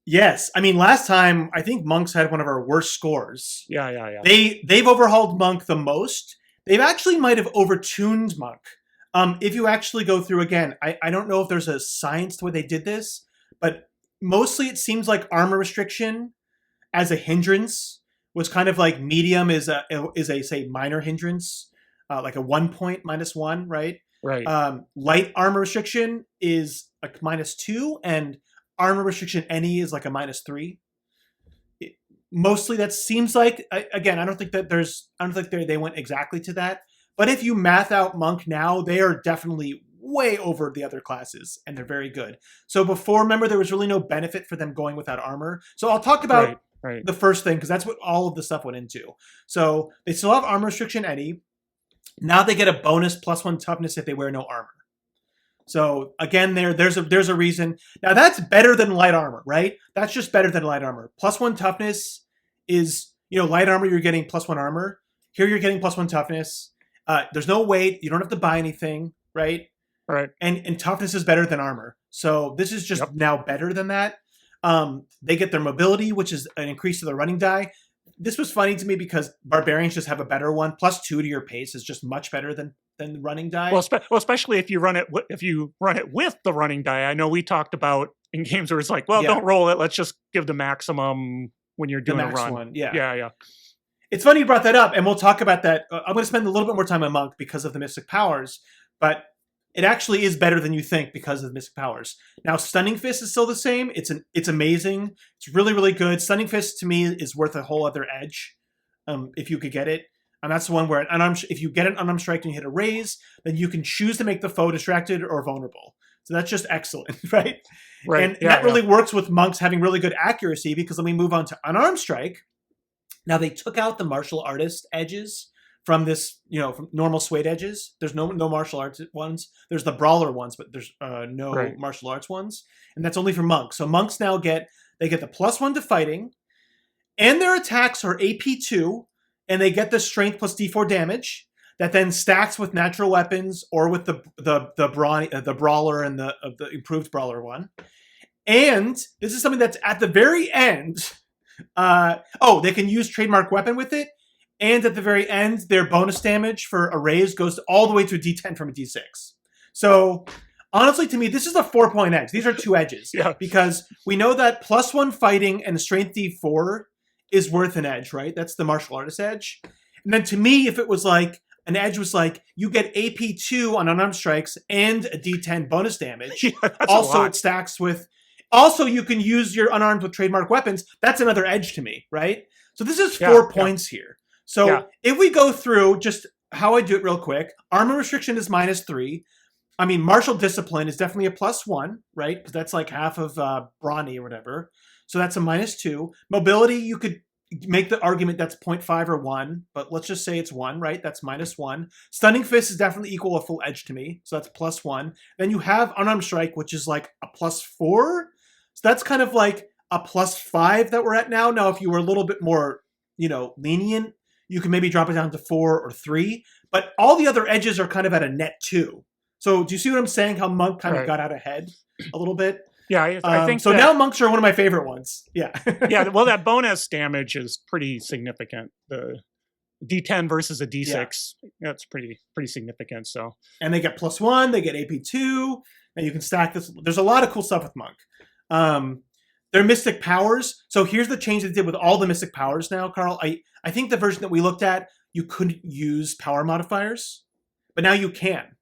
Yes. I mean, last time, I think Monks had one of our worst scores.
Yeah.
They've overhauled Monk the most. They've actually might have overtuned Monk. If you actually go through again, I don't know if there's a science to why they did this, but mostly it seems like armor restriction as a hindrance was kind of like medium is a say minor hindrance, like a 1 point -1, right?
Right.
Light armor restriction is like -2, and armor restriction any is like a -3. Mostly that seems like I don't think they went exactly to that. But if you math out Monk now, they are definitely way over the other classes, and they're very good. So before, remember, there was really no benefit for them going without armor. So I'll talk about the first thing, because that's what all of the stuff went into. So they still have armor restriction any. Now they get a bonus +1 toughness if they wear no armor. So again, there's a reason. Now that's better than light armor, right? That's just better than light armor. +1 toughness is, light armor, you're getting +1 armor. Here you're getting +1 toughness. There's no weight. You don't have to buy anything, right?
Right.
And toughness is better than armor. So this is just now better than that. They get their mobility, which is an increase to the running die. This was funny to me because barbarians just have a better one. +2 to your pace is just much better than the running die.
Well, especially if you run it with the running die. I know we talked about in games where it's like, well, don't roll it. Let's just give the maximum when you're doing a run.
One. Yeah.
Yeah.
It's funny you brought that up, and we'll talk about that. I'm going to spend a little bit more time on Monk because of the Mystic Powers, but it actually is better than you think because of the Mystic Powers. Now, Stunning Fist is still the same. It's amazing. It's really, really good. Stunning Fist, to me, is worth a whole other edge if you could get it. And that's the one where if you get an unarmed strike and you hit a raise, then you can choose to make the foe distracted or vulnerable. So that's just excellent, right?
Right.
And that really works with monks having really good accuracy, because when we move on to unarmed strike, now they took out the martial artist edges from this, from normal Suede edges. There's no martial arts ones. There's the brawler ones, but there's no martial arts ones. And that's only for monks. So monks now get the +1 to fighting, and their attacks are AP2, and they get the strength plus D4 damage that then stacks with natural weapons or with the brawler and the improved brawler one. And this is something that's at the very end. They can use trademark weapon with it. And at the very end, their bonus damage for a raise goes all the way to a D10 from a D6. So honestly, to me, this is a 4-point edge. These are 2 edges. Because we know that +1 fighting and strength D4 is worth an edge, right? That's the martial artist edge. And then to me, if it was like, an edge was like, you get AP2 on unarmed strikes and a D10 bonus damage. Also, it stacks with... Also, you can use your unarmed with trademark weapons. That's another edge to me, right? So this is 4 points here. So if we go through just how I do it real quick, armor restriction is -3. I mean, martial discipline is definitely a +1, right? Because that's like half of brawny or whatever. So that's a -2. Mobility, you could make the argument that's 0.5 or 1, but let's just say it's 1, right? That's -1. Stunning Fist is definitely equal a full edge to me. So that's +1. Then you have Unarmed Strike, which is like a +4. So that's kind of like a +5 that we're at now. Now, if you were a little bit more, lenient, you can maybe drop it down to 4 or 3. But all the other edges are kind of at a net 2. So do you see what I'm saying? How Monk kind of got out ahead a little bit?
Yeah, I think
so. Now monks are one of my favorite ones. Yeah.
Yeah. Well, that bonus damage is pretty significant. The D10 versus a D6, that's pretty significant. So,
and they get +1, they get AP2, and you can stack this. There's a lot of cool stuff with monk. Their mystic powers. So here's the change they did with all the mystic powers. Now, Carl, I think the version that we looked at, you couldn't use power modifiers, but now you can.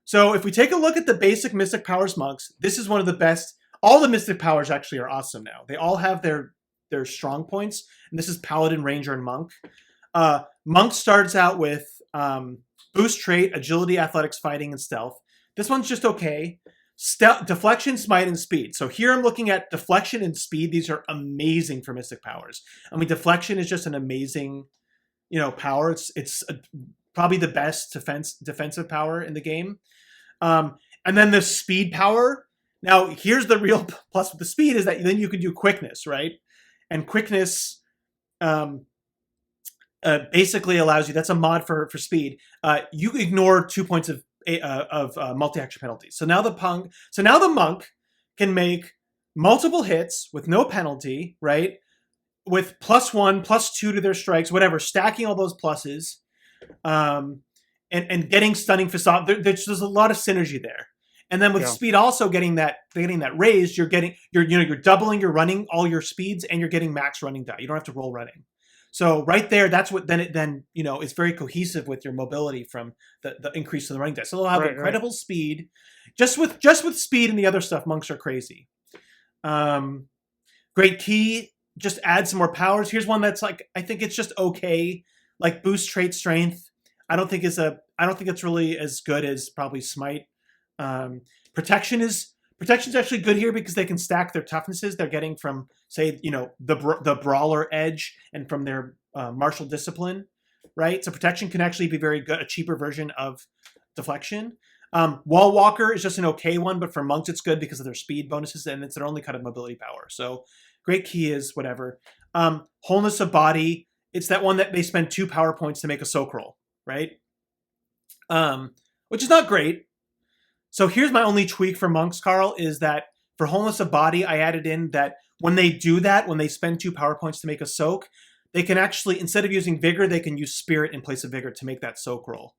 So if we take a look at the basic mystic powers monks, this is one of the best. All the mystic powers actually are awesome now. They all have their strong points, and this is Paladin, Ranger, and Monk. Monk starts out with boost trait, agility, athletics, fighting, and stealth. This one's just okay. Deflection, smite, and speed. So here I'm looking at deflection and speed. These are amazing for mystic powers. I mean, deflection is just an amazing, power. It's probably the best defensive power in the game. And then the speed power. Now, here's the real plus with the speed is that then you can do quickness, right? And quickness basically allows you, that's a mod for speed. You ignore 2 points of multi-action penalties. So now the monk can make multiple hits with no penalty, right? With +1, +2 to their strikes, whatever, stacking all those pluses, and getting stunning facade. There's a lot of synergy there. And then with speed also getting that raised, you're doubling your running, all your speeds, and you're getting max running die. You don't have to roll running. So right there, that's what then it's very cohesive with your mobility from the increase in the running die. So they'll have incredible speed. Just with speed and the other stuff, monks are crazy. Great key, just add some more powers. Here's one that's like, I think it's just okay. Like boost trait strength. I don't think it's really as good as probably smite. Protection's actually good here because they can stack their toughnesses they're getting from, say, the brawler edge and from their martial discipline, right? So protection can actually be very good, a cheaper version of deflection. Wall Walker is just an okay one, but for monks it's good because of their speed bonuses, and it's their only kind of mobility power. So Great Key is whatever. Wholeness of Body, it's that one that they spend 2 power points to make a soak roll, right? Which is not great. So here's my only tweak for monks, Carl, is that for Wholeness of Body, I added in that when they do that, when they spend 2 power points to make a soak, they can actually, instead of using Vigor, they can use Spirit in place of Vigor to make that soak roll.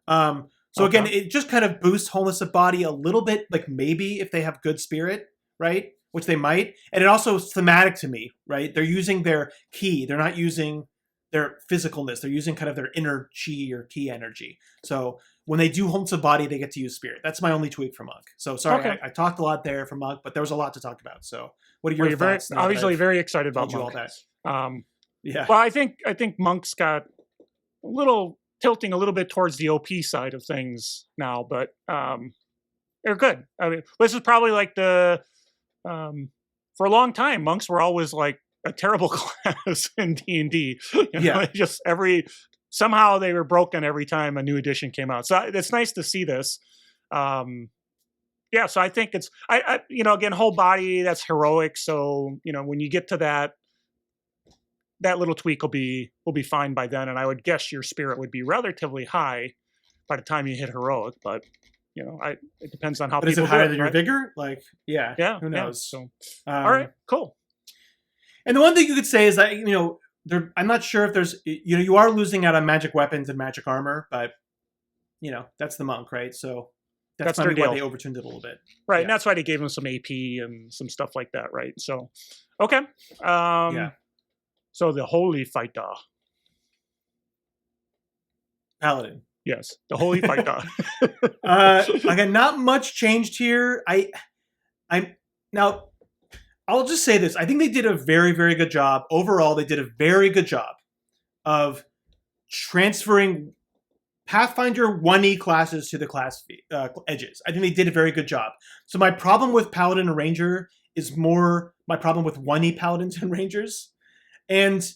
So again, it just kind of boosts Wholeness of Body a little bit, like maybe if they have good Spirit, right? Which they might. And it also is thematic to me, right? They're using their ki. They're not using their physicalness. They're using kind of their inner chi or ki energy. So when they do Wholeness of Body, they get to use Spirit. That's my only tweak for Monk. So sorry, I talked a lot there for Monk, but there was a lot to talk about. So what are your thoughts?
Obviously very excited about Monk.
All that. Yeah.
Well, I think Monk's got a little tilting a little bit towards the OP side of things now, but they're good. I mean, this is probably like the for a long time, monks were always like a terrible class in D&D. Just somehow they were broken every time a new edition came out. So it's nice to see this. So I think it's again, whole body, that's heroic. So when you get to that little tweak will be fine by then, and I would guess your spirit would be relatively high by the time you hit heroic. But it depends on how. But people
is it higher than your vigor? Like, yeah, who knows?
So, all right, cool.
And the one thing you could say is that I'm not sure if there's you are losing out on magic weapons and magic armor, but that's the monk, right? So that's probably why they overtuned it a little bit,
right? Yeah. And that's why they gave him some AP and some stuff like that, right? So, okay, So the Holy Fighter.
Paladin.
Yes, the Holy Fighter.
Again, not much changed here. Now, I'll just say this. I think they did a very, very good job. Overall, they did a very good job of transferring Pathfinder 1E classes to the class edges. I think they did a very good job. So my problem with Paladin and Ranger is more my problem with 1E Paladins and Rangers. And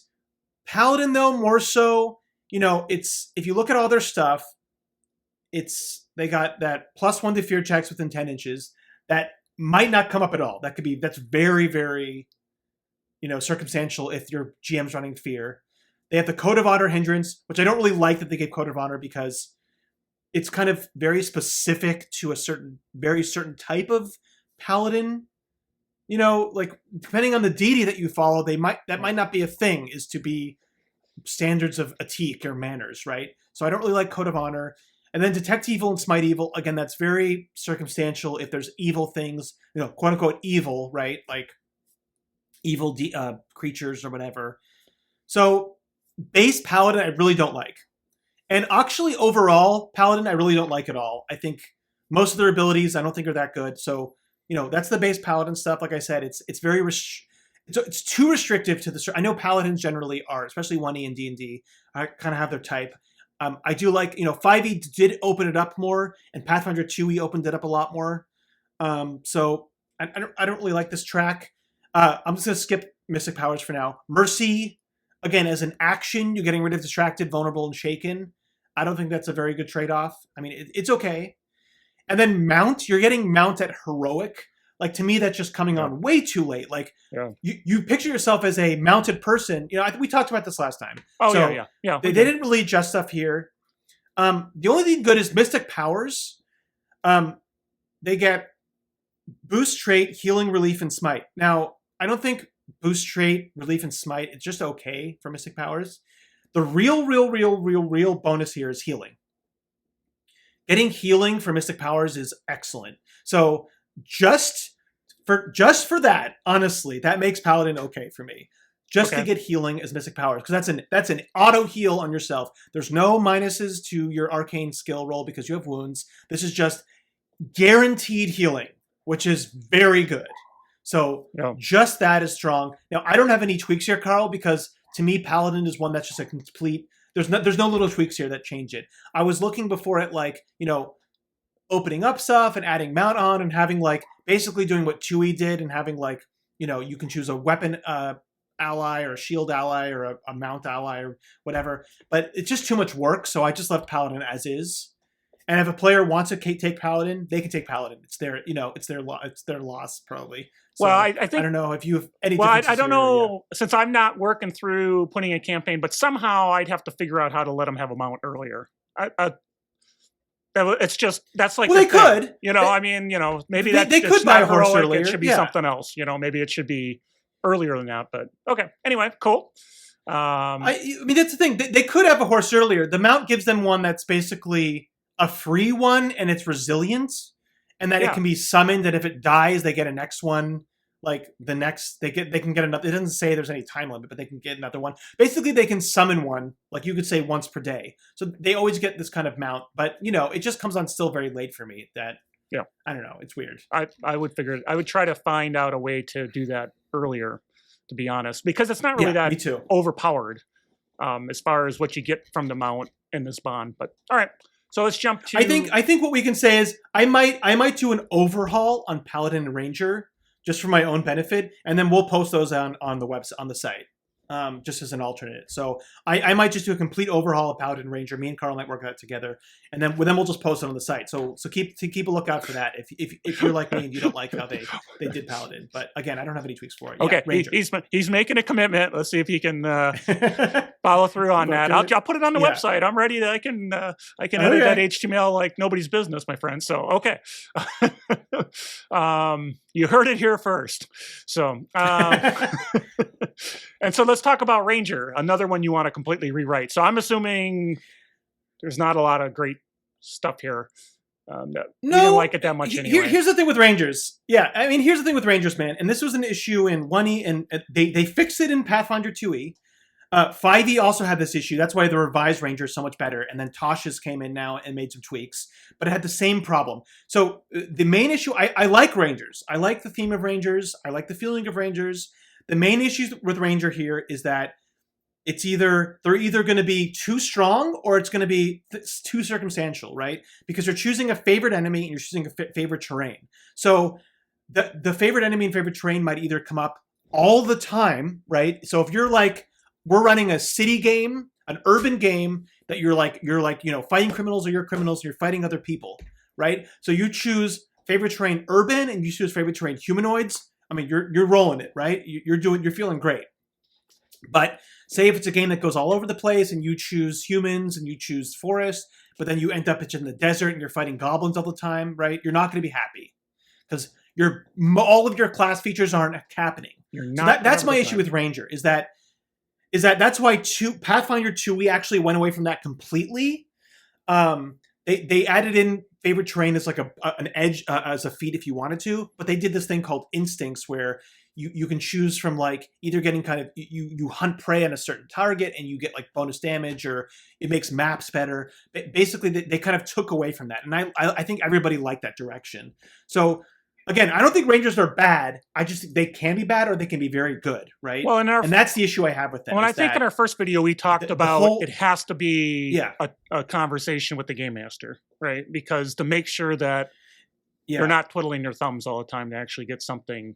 Paladin, though, more so, it's, if you look at all their stuff, they got that +1 to fear checks within 10 inches. That might not come up at all. That's very, very, circumstantial if your GM's running fear. They have the Code of Honor hindrance, which I don't really like that they gave Code of Honor because it's kind of very specific to a very certain type of Paladin. Like depending on the deity that you follow, that might not be a thing, is to be standards of etique or manners, right? So I don't really like Code of Honor. And then Detect Evil and Smite Evil, again, that's very circumstantial if there's evil things, quote unquote evil, right? Like evil creatures or whatever. So base Paladin, I really don't like. And actually overall, Paladin, I really don't like at all. I think most of their abilities, I don't think are that good. So that's the base Paladin stuff. Like I said, it's very it's too restrictive to the. I know Paladins generally are, especially 1E and D&D. I kind of have their type. I do like 5E did open it up more, and Pathfinder 2E opened it up a lot more. So I don't really like this track. I'm just gonna skip Mystic Powers for now. Mercy, again, as an action, you're getting rid of Distracted, Vulnerable, and Shaken. I don't think that's a very good trade-off. I mean, it's okay. And then Mount, you're getting Mount at Heroic. Like, to me, that's just coming on way too late. Like, you picture yourself as a mounted person. We talked about this last time.
Oh, so yeah.
They didn't really adjust stuff here. The only thing good is Mystic Powers. They get Boost Trait, Healing, Relief, and Smite. Now, I don't think Boost Trait, Relief, and Smite, it's just okay for Mystic Powers. The real bonus here is Healing. Getting Healing for Mystic Powers is excellent. So just for that, honestly, that makes Paladin okay for me. To get Healing as Mystic Powers, because that's an auto heal on yourself. There's no minuses to your arcane skill roll because you have wounds. This is just guaranteed healing, which is very good. So just that is strong. Now, I don't have any tweaks here, Carl, because to me, Paladin is one that's just a complete. There's no little tweaks here that change it. I was looking before at opening up stuff and adding Mount on and having basically doing what 2E did and having you can choose a weapon ally or a shield ally or a Mount ally or whatever. But it's just too much work, so I just left Paladin as is. And if a player wants to take Paladin, they can take Paladin. It's their, it's their loss probably. So,
well, I think
I don't know if you have any.
well, I
differences
don't
here,
know since I'm not working through putting a campaign, but somehow I'd have to figure out how to let them have a mount earlier. It's just that's like
Well,
the
they
thing.
could.
I mean, maybe
they could
it's
buy
not
a horse
heroic,
earlier.
It should be
Yeah.
something else. Maybe it should be earlier than that. But okay. Anyway, cool.
I mean, that's the thing. They could have a horse earlier. The mount gives them one that's basically a free one, and it's resilient, and that it can be summoned. And if it dies, they get a next one. Like the next, they can get another. It doesn't say there's any time limit, but they can get another one. Basically, they can summon one, like you could say once per day. So they always get this kind of mount, but it just comes on still very late for me. That I don't know. It's weird.
I would figure. I would try to find out a way to do that earlier, to be honest, because it's not really that
me too.
overpowered as far as what you get from the mount in this bond. But all right, so let's jump to.
I think what we can say is I might do an overhaul on Paladin and Ranger just for my own benefit, and then we'll post those on the website on the site. Just as an alternate. So I might just do a complete overhaul of Paladin Ranger. Me and Carl might work that together, and then we'll just post it on the site. So keep a lookout for that if you're like me and you don't like how they did Paladin. But again, I don't have any tweaks for it.
Okay, he's making a commitment. Let's see if he can follow through on that. I'll put it on the website. I'm ready. I can edit that HTML like nobody's business, my friend. So okay, you heard it here first. So and so let's talk about Ranger, another one you want to completely rewrite. So I'm assuming there's not a lot of great stuff here. You didn't like it that much anyway.
Here's the thing with Rangers. Yeah, I mean, here's the thing with Rangers, man. And this was an issue in 1E, and they fixed it in Pathfinder 2E. 5E also had this issue. That's why the revised Ranger is so much better. And then Tasha's came in now and made some tweaks. But it had the same problem. So the main issue, I like Rangers. I like the theme of Rangers. I like the feeling of Rangers. The main issue with Ranger here is that they're either going to be too strong or it's going to be too circumstantial, right? Because you're choosing a favorite enemy and you're choosing a favorite terrain. So the favorite enemy and favorite terrain might either come up all the time, right? So if you're like, we're running a city game, an urban game that you're like fighting criminals or you're criminals and you're fighting other people, right? So you choose favorite terrain urban and you choose favorite terrain humanoids. I mean, you're rolling it, right? You're feeling great. But say if it's a game that goes all over the place and you choose humans and you choose forest, but then you end up in the desert and you're fighting goblins all the time, right? You're not going to be happy because all of your class features aren't happening.
You're not.
So that's my issue with Ranger. Is that's why Pathfinder 2 we actually went away from that completely. They added in favorite terrain as like an edge as a feat if you wanted to, but they did this thing called instincts where you can choose from like either getting kind of you hunt prey on a certain target and you get like bonus damage or it makes maps better. Basically, they kind of took away from that, and I think everybody liked that direction. So again, I don't think Rangers are bad. I just think they can be bad or they can be very good, right?
Well,
and that's the issue I have with them.
Well, I think in our first video we talked about it has to be a conversation with the game master, right? Because to make sure that they're not twiddling their thumbs all the time to actually get something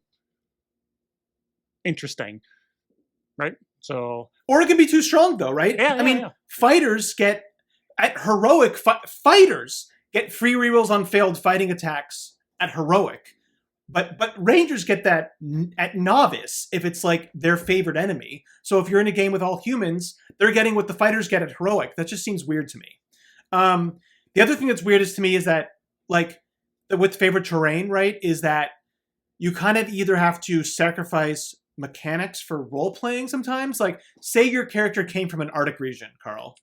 interesting, right? So,
or it can be too strong, though, right? I mean, fighters get at heroic. Fighters get free rerolls on failed fighting attacks at heroic. But Rangers get that at novice if it's like their favorite enemy. So if you're in a game with all humans, they're getting what the fighters get at heroic. That just seems weird to me. The other thing that's weird is to me is that like with favorite terrain, right, is that you kind of either have to sacrifice mechanics for role playing sometimes. Like say your character came from an Arctic region, Carl,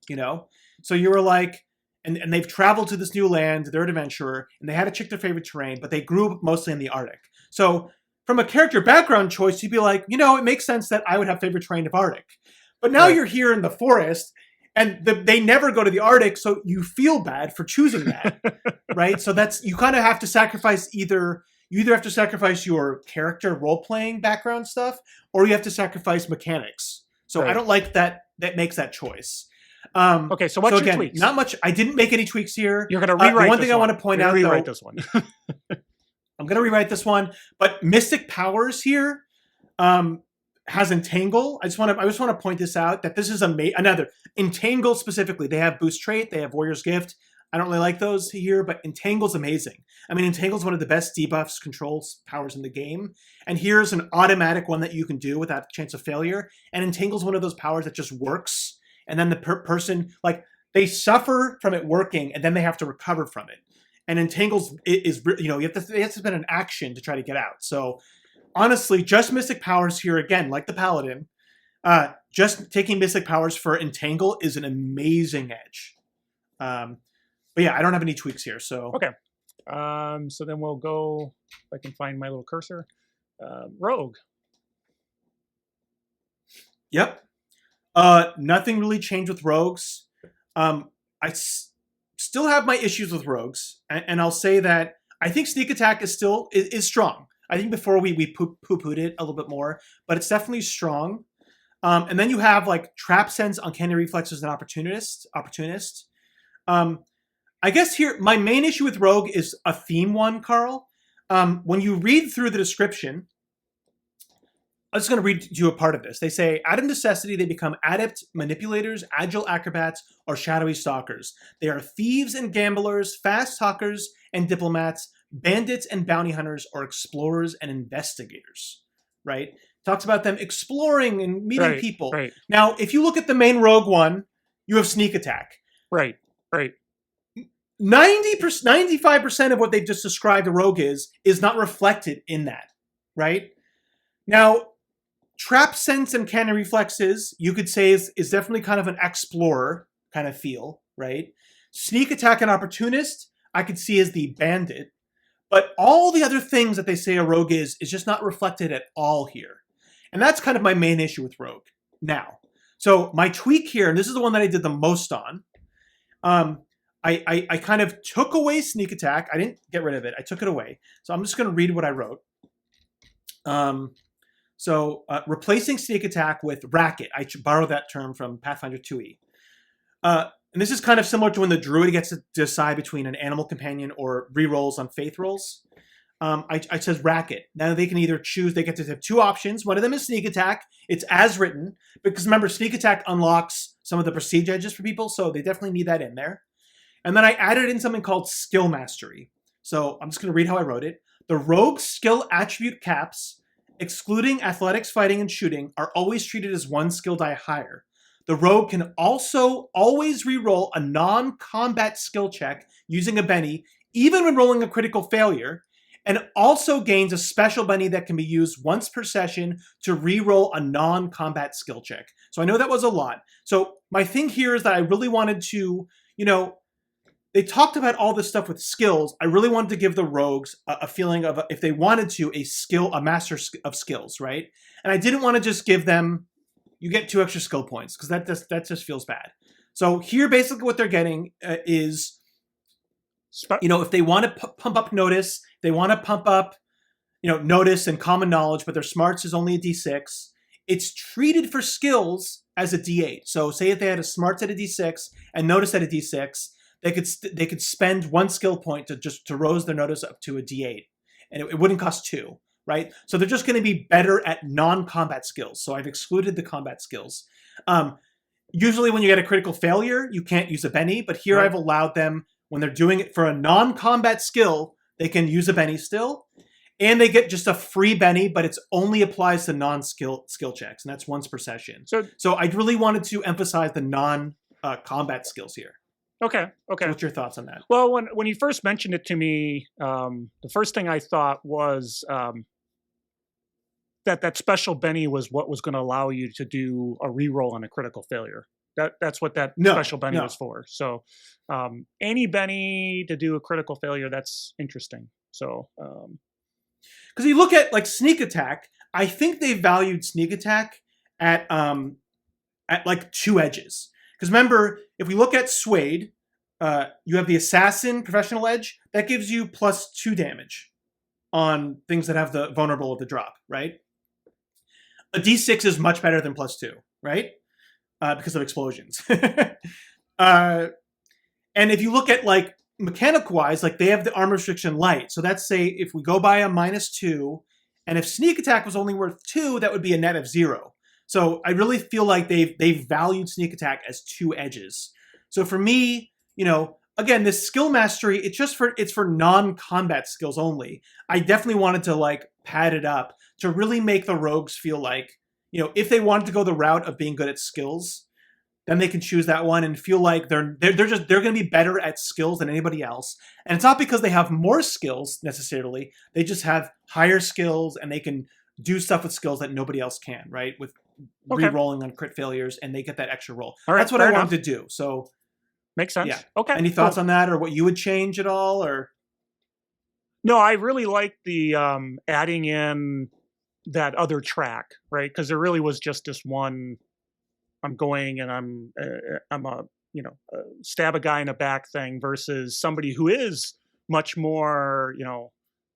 so you were like, and they've traveled to this new land, they're an adventurer, and they had to check their favorite terrain, but they grew up mostly in the Arctic. So from a character background choice, you'd be like, it makes sense that I would have favorite terrain of Arctic. But now you're here in the forest, and they never go to the Arctic, so you feel bad for choosing that, right? So you kind of have to sacrifice you either have to sacrifice your character role-playing background stuff, or you have to sacrifice mechanics. So I don't like that makes that choice.
Okay, so what's your tweaks?
Not much. I didn't make any tweaks here.
You're going to rewrite
one thing I want to point out,
rewrite this one.
I'm going to rewrite this one, but Mystic Powers here has Entangle. I just want to point this out that this is another Entangle specifically. They have Boost Trait, they have Warrior's Gift. I don't really like those here, but Entangle's amazing. I mean, Entangle's one of the best debuffs controls powers in the game. And here's an automatic one that you can do without chance of failure. And Entangle's one of those powers that just works. And then the person, like, they suffer from it working, and then they have to recover from it. And Entangle's is, you know, you have to spend an action to try to get out. So honestly, just Mystic Powers here, again, like the Paladin, just taking Mystic Powers for Entangle is an amazing edge. But yeah, I don't have any tweaks here, so.
Okay. So then we'll go, if I can find my little cursor, Rogue.
Yep. Nothing really changed with Rogues. Still have my issues with Rogues, and I'll say that I think Sneak Attack is still is strong. I think before we poo-pooed it a little bit more, but it's definitely strong. And then you have like Trap Sense, Uncanny Reflexes, and Opportunist. I guess here, my main issue with Rogue is a theme one, Carl. When you read through the description, I'm just going to read you a part of this. They say, out of necessity, they become adept manipulators, agile acrobats, or shadowy stalkers. They are thieves and gamblers, fast talkers and diplomats, bandits and bounty hunters, or explorers and investigators, right? Talks about them exploring and meeting people.
Right.
Now, if you look at the main Rogue one, you have Sneak Attack.
Right.
95% of what they've just described the Rogue is not reflected in that, right? Now, Trap Sense and Cannon Reflexes, you could say is definitely kind of an explorer kind of feel, right? Sneak Attack and Opportunist, I could see as the bandit. But all the other things that they say a Rogue is just not reflected at all here. And that's kind of my main issue with Rogue. Now, so my tweak here, and this is the one that I did the most on, I kind of took away Sneak Attack. I didn't get rid of it. I took it away. So I'm just going to read what I wrote. Replacing Sneak Attack with Racket. I borrowed that term from Pathfinder 2e. And this is kind of similar to when the Druid gets to decide between an animal companion or rerolls on faith rolls. I says Racket. Now they can either choose, they get to have two options. One of them is Sneak Attack. It's as written. Because remember, Sneak Attack unlocks some of the prestige edges for people, so they definitely need that in there. And then I added in something called Skill Mastery. So I'm just going to read how I wrote it. The Rogue skill attribute caps, excluding athletics, fighting, and shooting, are always treated as one skill die higher. The Rogue can also always reroll a non-combat skill check using a Benny, even when rolling a critical failure, and also gains a special Benny that can be used once per session to reroll a non-combat skill check. So I know that was a lot. So my thing here is that I really wanted to, they talked about all this stuff with skills. I really wanted to give the rogues a feeling of, if they wanted to, a master of skills, right? And I didn't want to just give them, you get 2 extra skill points, because that just feels bad. So here, basically what they're getting is, if they want to pump up notice, they want to pump up, notice and common knowledge, but their smarts is only a D6. It's treated for skills as a D8. So say if they had a smarts at a D6 and notice at a D6, they could spend 1 skill point to raise their notice up to a D8, and it wouldn't cost 2, right? So they're just going to be better at non-combat skills. So I've excluded the combat skills. Usually when you get a critical failure, you can't use a Benny, but here I've allowed them, when they're doing it for a non-combat skill, they can use a Benny still, and they get just a free Benny, but it only applies to non-skill checks, and that's once per session. So I really wanted to emphasize the non-combat skills here.
Okay.
So what's your thoughts on that?
Well, when you first mentioned it to me, the first thing I thought was that special Benny was what was going to allow you to do a reroll on a critical failure. That's what that special Benny was for. So any Benny to do a critical failure, that's interesting. So
because you look at like Sneak Attack, I think they valued Sneak Attack at like 2 edges. Because remember, if we look at Suede, you have the Assassin Professional Edge. That gives you +2 damage on things that have the vulnerable of the drop, right? A D6 is much better than +2, right? Because of explosions. And if you look at like mechanical-wise, like they have the armor restriction light. So that's, say, if we go by a -2, and if Sneak Attack was only worth 2, that would be a net of 0. So I really feel like they've valued Sneak Attack as 2 edges. So for me, a again, this skill mastery, it's for non-combat skills only. I definitely wanted to like pad it up to really make the rogues feel like, if they wanted to go the route of being good at skills, then they can choose that one and feel like they're going to be better at skills than anybody else. And it's not because they have more skills necessarily. They just have higher skills and they can do stuff with skills that nobody else can, right? With re-rolling on crit failures, and they get that extra roll.
All right,
that's what I wanted to do. So
makes sense.
Yeah.
Okay.
Any thoughts on that, or what you would change at all, or?
No, I really like the adding in that other track, right? Because there really was just this one. I'm going and I'm a stab a guy in the back thing versus somebody who is much more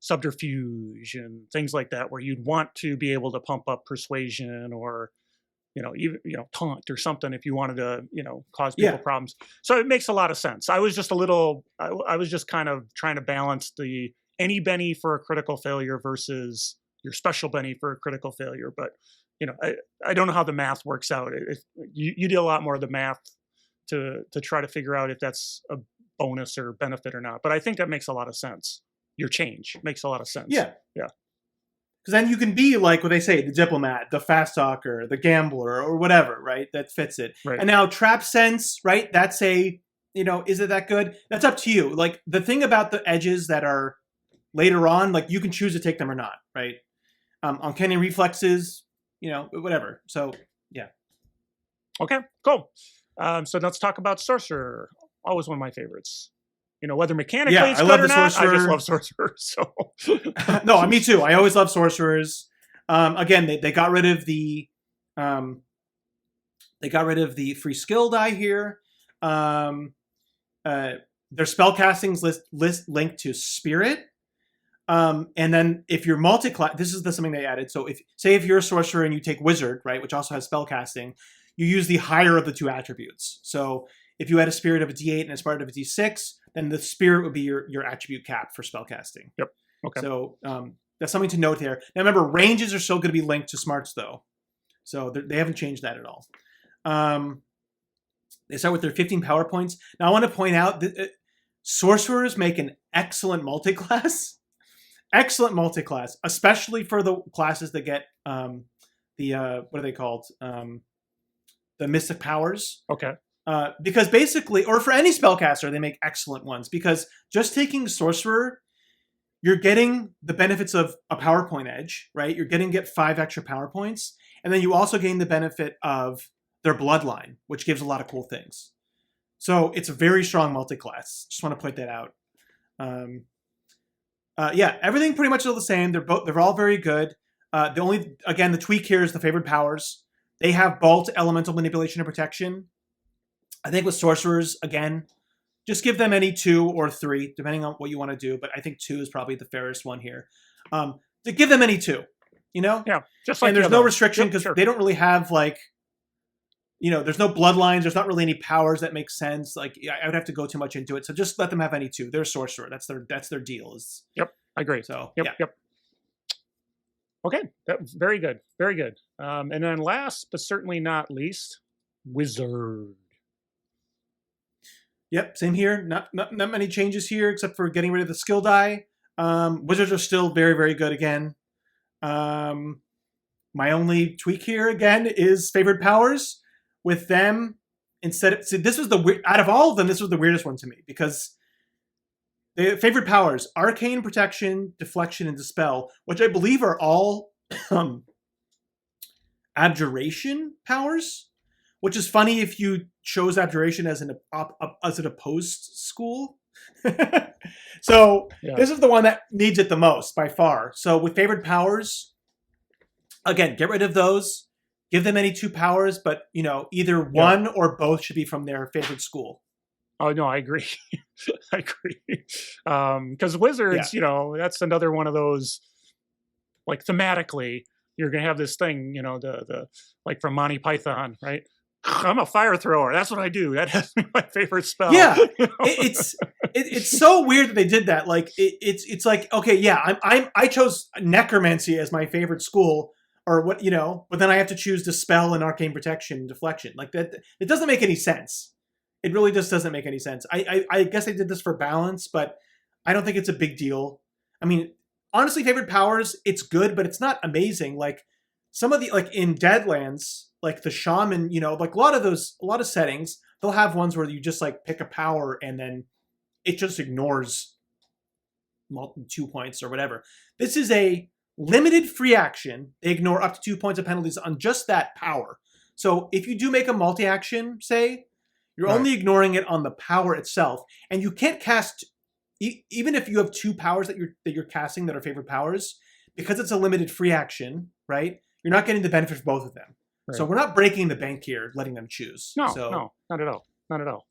subterfuge and things like that, where you'd want to be able to pump up persuasion or even taunt or something if you wanted to cause people problems. So it makes a lot of sense. I was just I was just kind of trying to balance the any Benny for a critical failure versus your special Benny for a critical failure. But I don't know how the math works out. You do a lot more of the math to try to figure out if that's a bonus or benefit or not. But I think that makes a lot of sense. Your change makes a lot of sense.
Yeah.
Yeah.
Because then you can be like what they say, the diplomat, the fast talker, the gambler, or whatever, right? That fits it.
Right.
And now trap sense, right? That's is it that good? That's up to you. Like the thing about the edges that are later on, like you can choose to take them or not, right? Uncanny reflexes, whatever. So yeah.
Okay, cool. So let's talk about Sorcerer. Always one of my favorites. Whether mechanically it's good or not, I just love Sorcerer. So
no, me too. I always love Sorcerers. Again, they got rid of the free skill die here. Their spellcastings list linked to Spirit. And then if you're multi-class, this is something they added. So if you're a sorcerer and you take Wizard, right, which also has spellcasting, you use the higher of the two attributes. So if you had a Spirit of a D8 and a Spirit of a D6, then the Spirit would be your attribute cap for spellcasting.
Yep. Okay.
So that's something to note there. Now remember, ranges are still going to be linked to smarts though. So they haven't changed that at all. They start with their 15 power points. Now I want to point out that sorcerers make an excellent multi-class. Excellent multi-class, especially for the classes that get what are they called? The mystic powers.
Okay.
Because basically, or for any spellcaster, they make excellent ones. Because just taking sorcerer, you're getting the benefits of a PowerPoint edge, right? You're get 5 extra power points, and then you also gain the benefit of their bloodline, which gives a lot of cool things. So it's a very strong multi-class. Just want to point that out. Everything pretty much is the same. They're all very good. The tweak here is the favored powers. They have Bolt, Elemental Manipulation, and Protection. I think with Sorcerers, again, just give them any 2 or 3, depending on what you want to do. But I think 2 is probably the fairest one here. To give them any 2,
Yeah, just like
and there's no restriction because
sure.
they don't really have there's no bloodlines. There's not really any powers that make sense. Like I would have to go too much into it. So just let them have any 2. They're a sorcerer. That's their deal.
Yep, I agree.
So
Yep. Okay, very good, very good. And then last but certainly not least, Wizard.
Yep, same here. Not many changes here except for getting rid of the skill die. Wizards are still very, very good again. My only tweak here again is favored powers. With them, this was out of all of them, this was the weirdest one to me because the favored powers, Arcane, Protection, Deflection, and Dispel, which I believe are all Abjuration powers, which is funny if you chose Abjuration as an opposed school. So This is the one that needs it the most by far. So with favored powers, again, get rid of those. Give them any 2 powers, but either one or both should be from their favorite school.
Oh no, I agree. I agree. Because Wizards, that's another one of those. Like thematically, you're gonna have this thing, the like from Monty Python, right? I'm a fire thrower. That's what I do. That has been my favorite spell.
Yeah, it's so weird that they did that. Like it's like okay, yeah, I chose necromancy as my favorite school. Or what, but then I have to choose Dispel and Arcane Protection and Deflection. Like that, it doesn't make any sense. It really just doesn't make any sense. I guess I did this for balance, but I don't think it's a big deal. I mean, honestly, favored powers, it's good, but it's not amazing. Like some of the, like in Deadlands, like the shaman, you know, like a lot of settings, they'll have ones where you just like pick a power and then it just ignores 2 points or whatever. This is a limited free action. They ignore up to 2 points of penalties on just that power. So if you do make a multi-action, say, you're only ignoring it on the power itself, and you can't cast even if you have 2 powers that you're casting that are favored powers, because it's a limited free action, right? You're not getting the benefit of both of them. Right. So we're not breaking the bank here, letting them choose.
No, not at all. Not at all.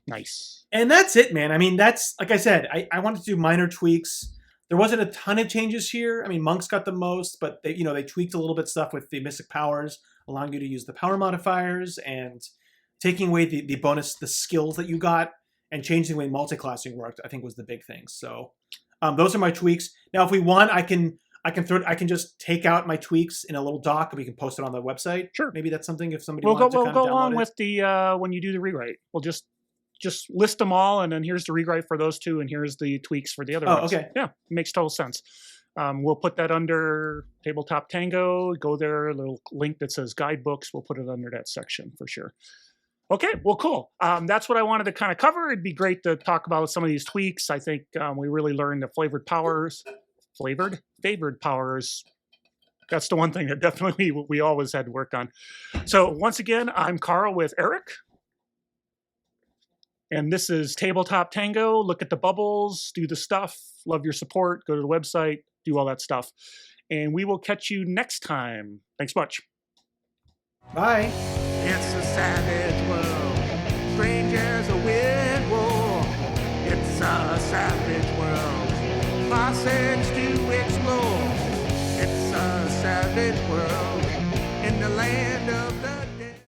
Nice.
And that's it, man. I mean, that's, like I said, I wanted to do minor tweaks. There wasn't a ton of changes here. I mean, monks got the most, but they tweaked a little bit stuff with the mystic powers, allowing you to use the power modifiers and taking away the bonus, the skills that you got, and changing the way multi-classing worked, I think was the big thing. So those are my tweaks. Now, if we want, I can just take out my tweaks in a little doc and we can post it on the website.
Sure.
Maybe that's something if somebody wants to kind of download
We'll go along
it.
with the when you do the rewrite. We'll just list them all, and then here's the rewrite for those 2, and here's the tweaks for the other ones.
Okay.
Yeah, makes total sense. We'll put that under Tabletop Tango. Go there, a little link that says guidebooks. We'll put it under that section for sure. Okay, well, cool. That's what I wanted to kind of cover. It'd be great to talk about some of these tweaks. I think we really learned the favored powers. That's the one thing that definitely we always had to work on. So once again, I'm Carl with Eric. And this is Tabletop Tango. Look at the bubbles, do the stuff, love your support, go to the website, do all that stuff. And we will catch you next time. Thanks much.
Bye.
It's a savage world, strangers a wind war. It's a savage world, classics to explore. It's a savage world in the land of the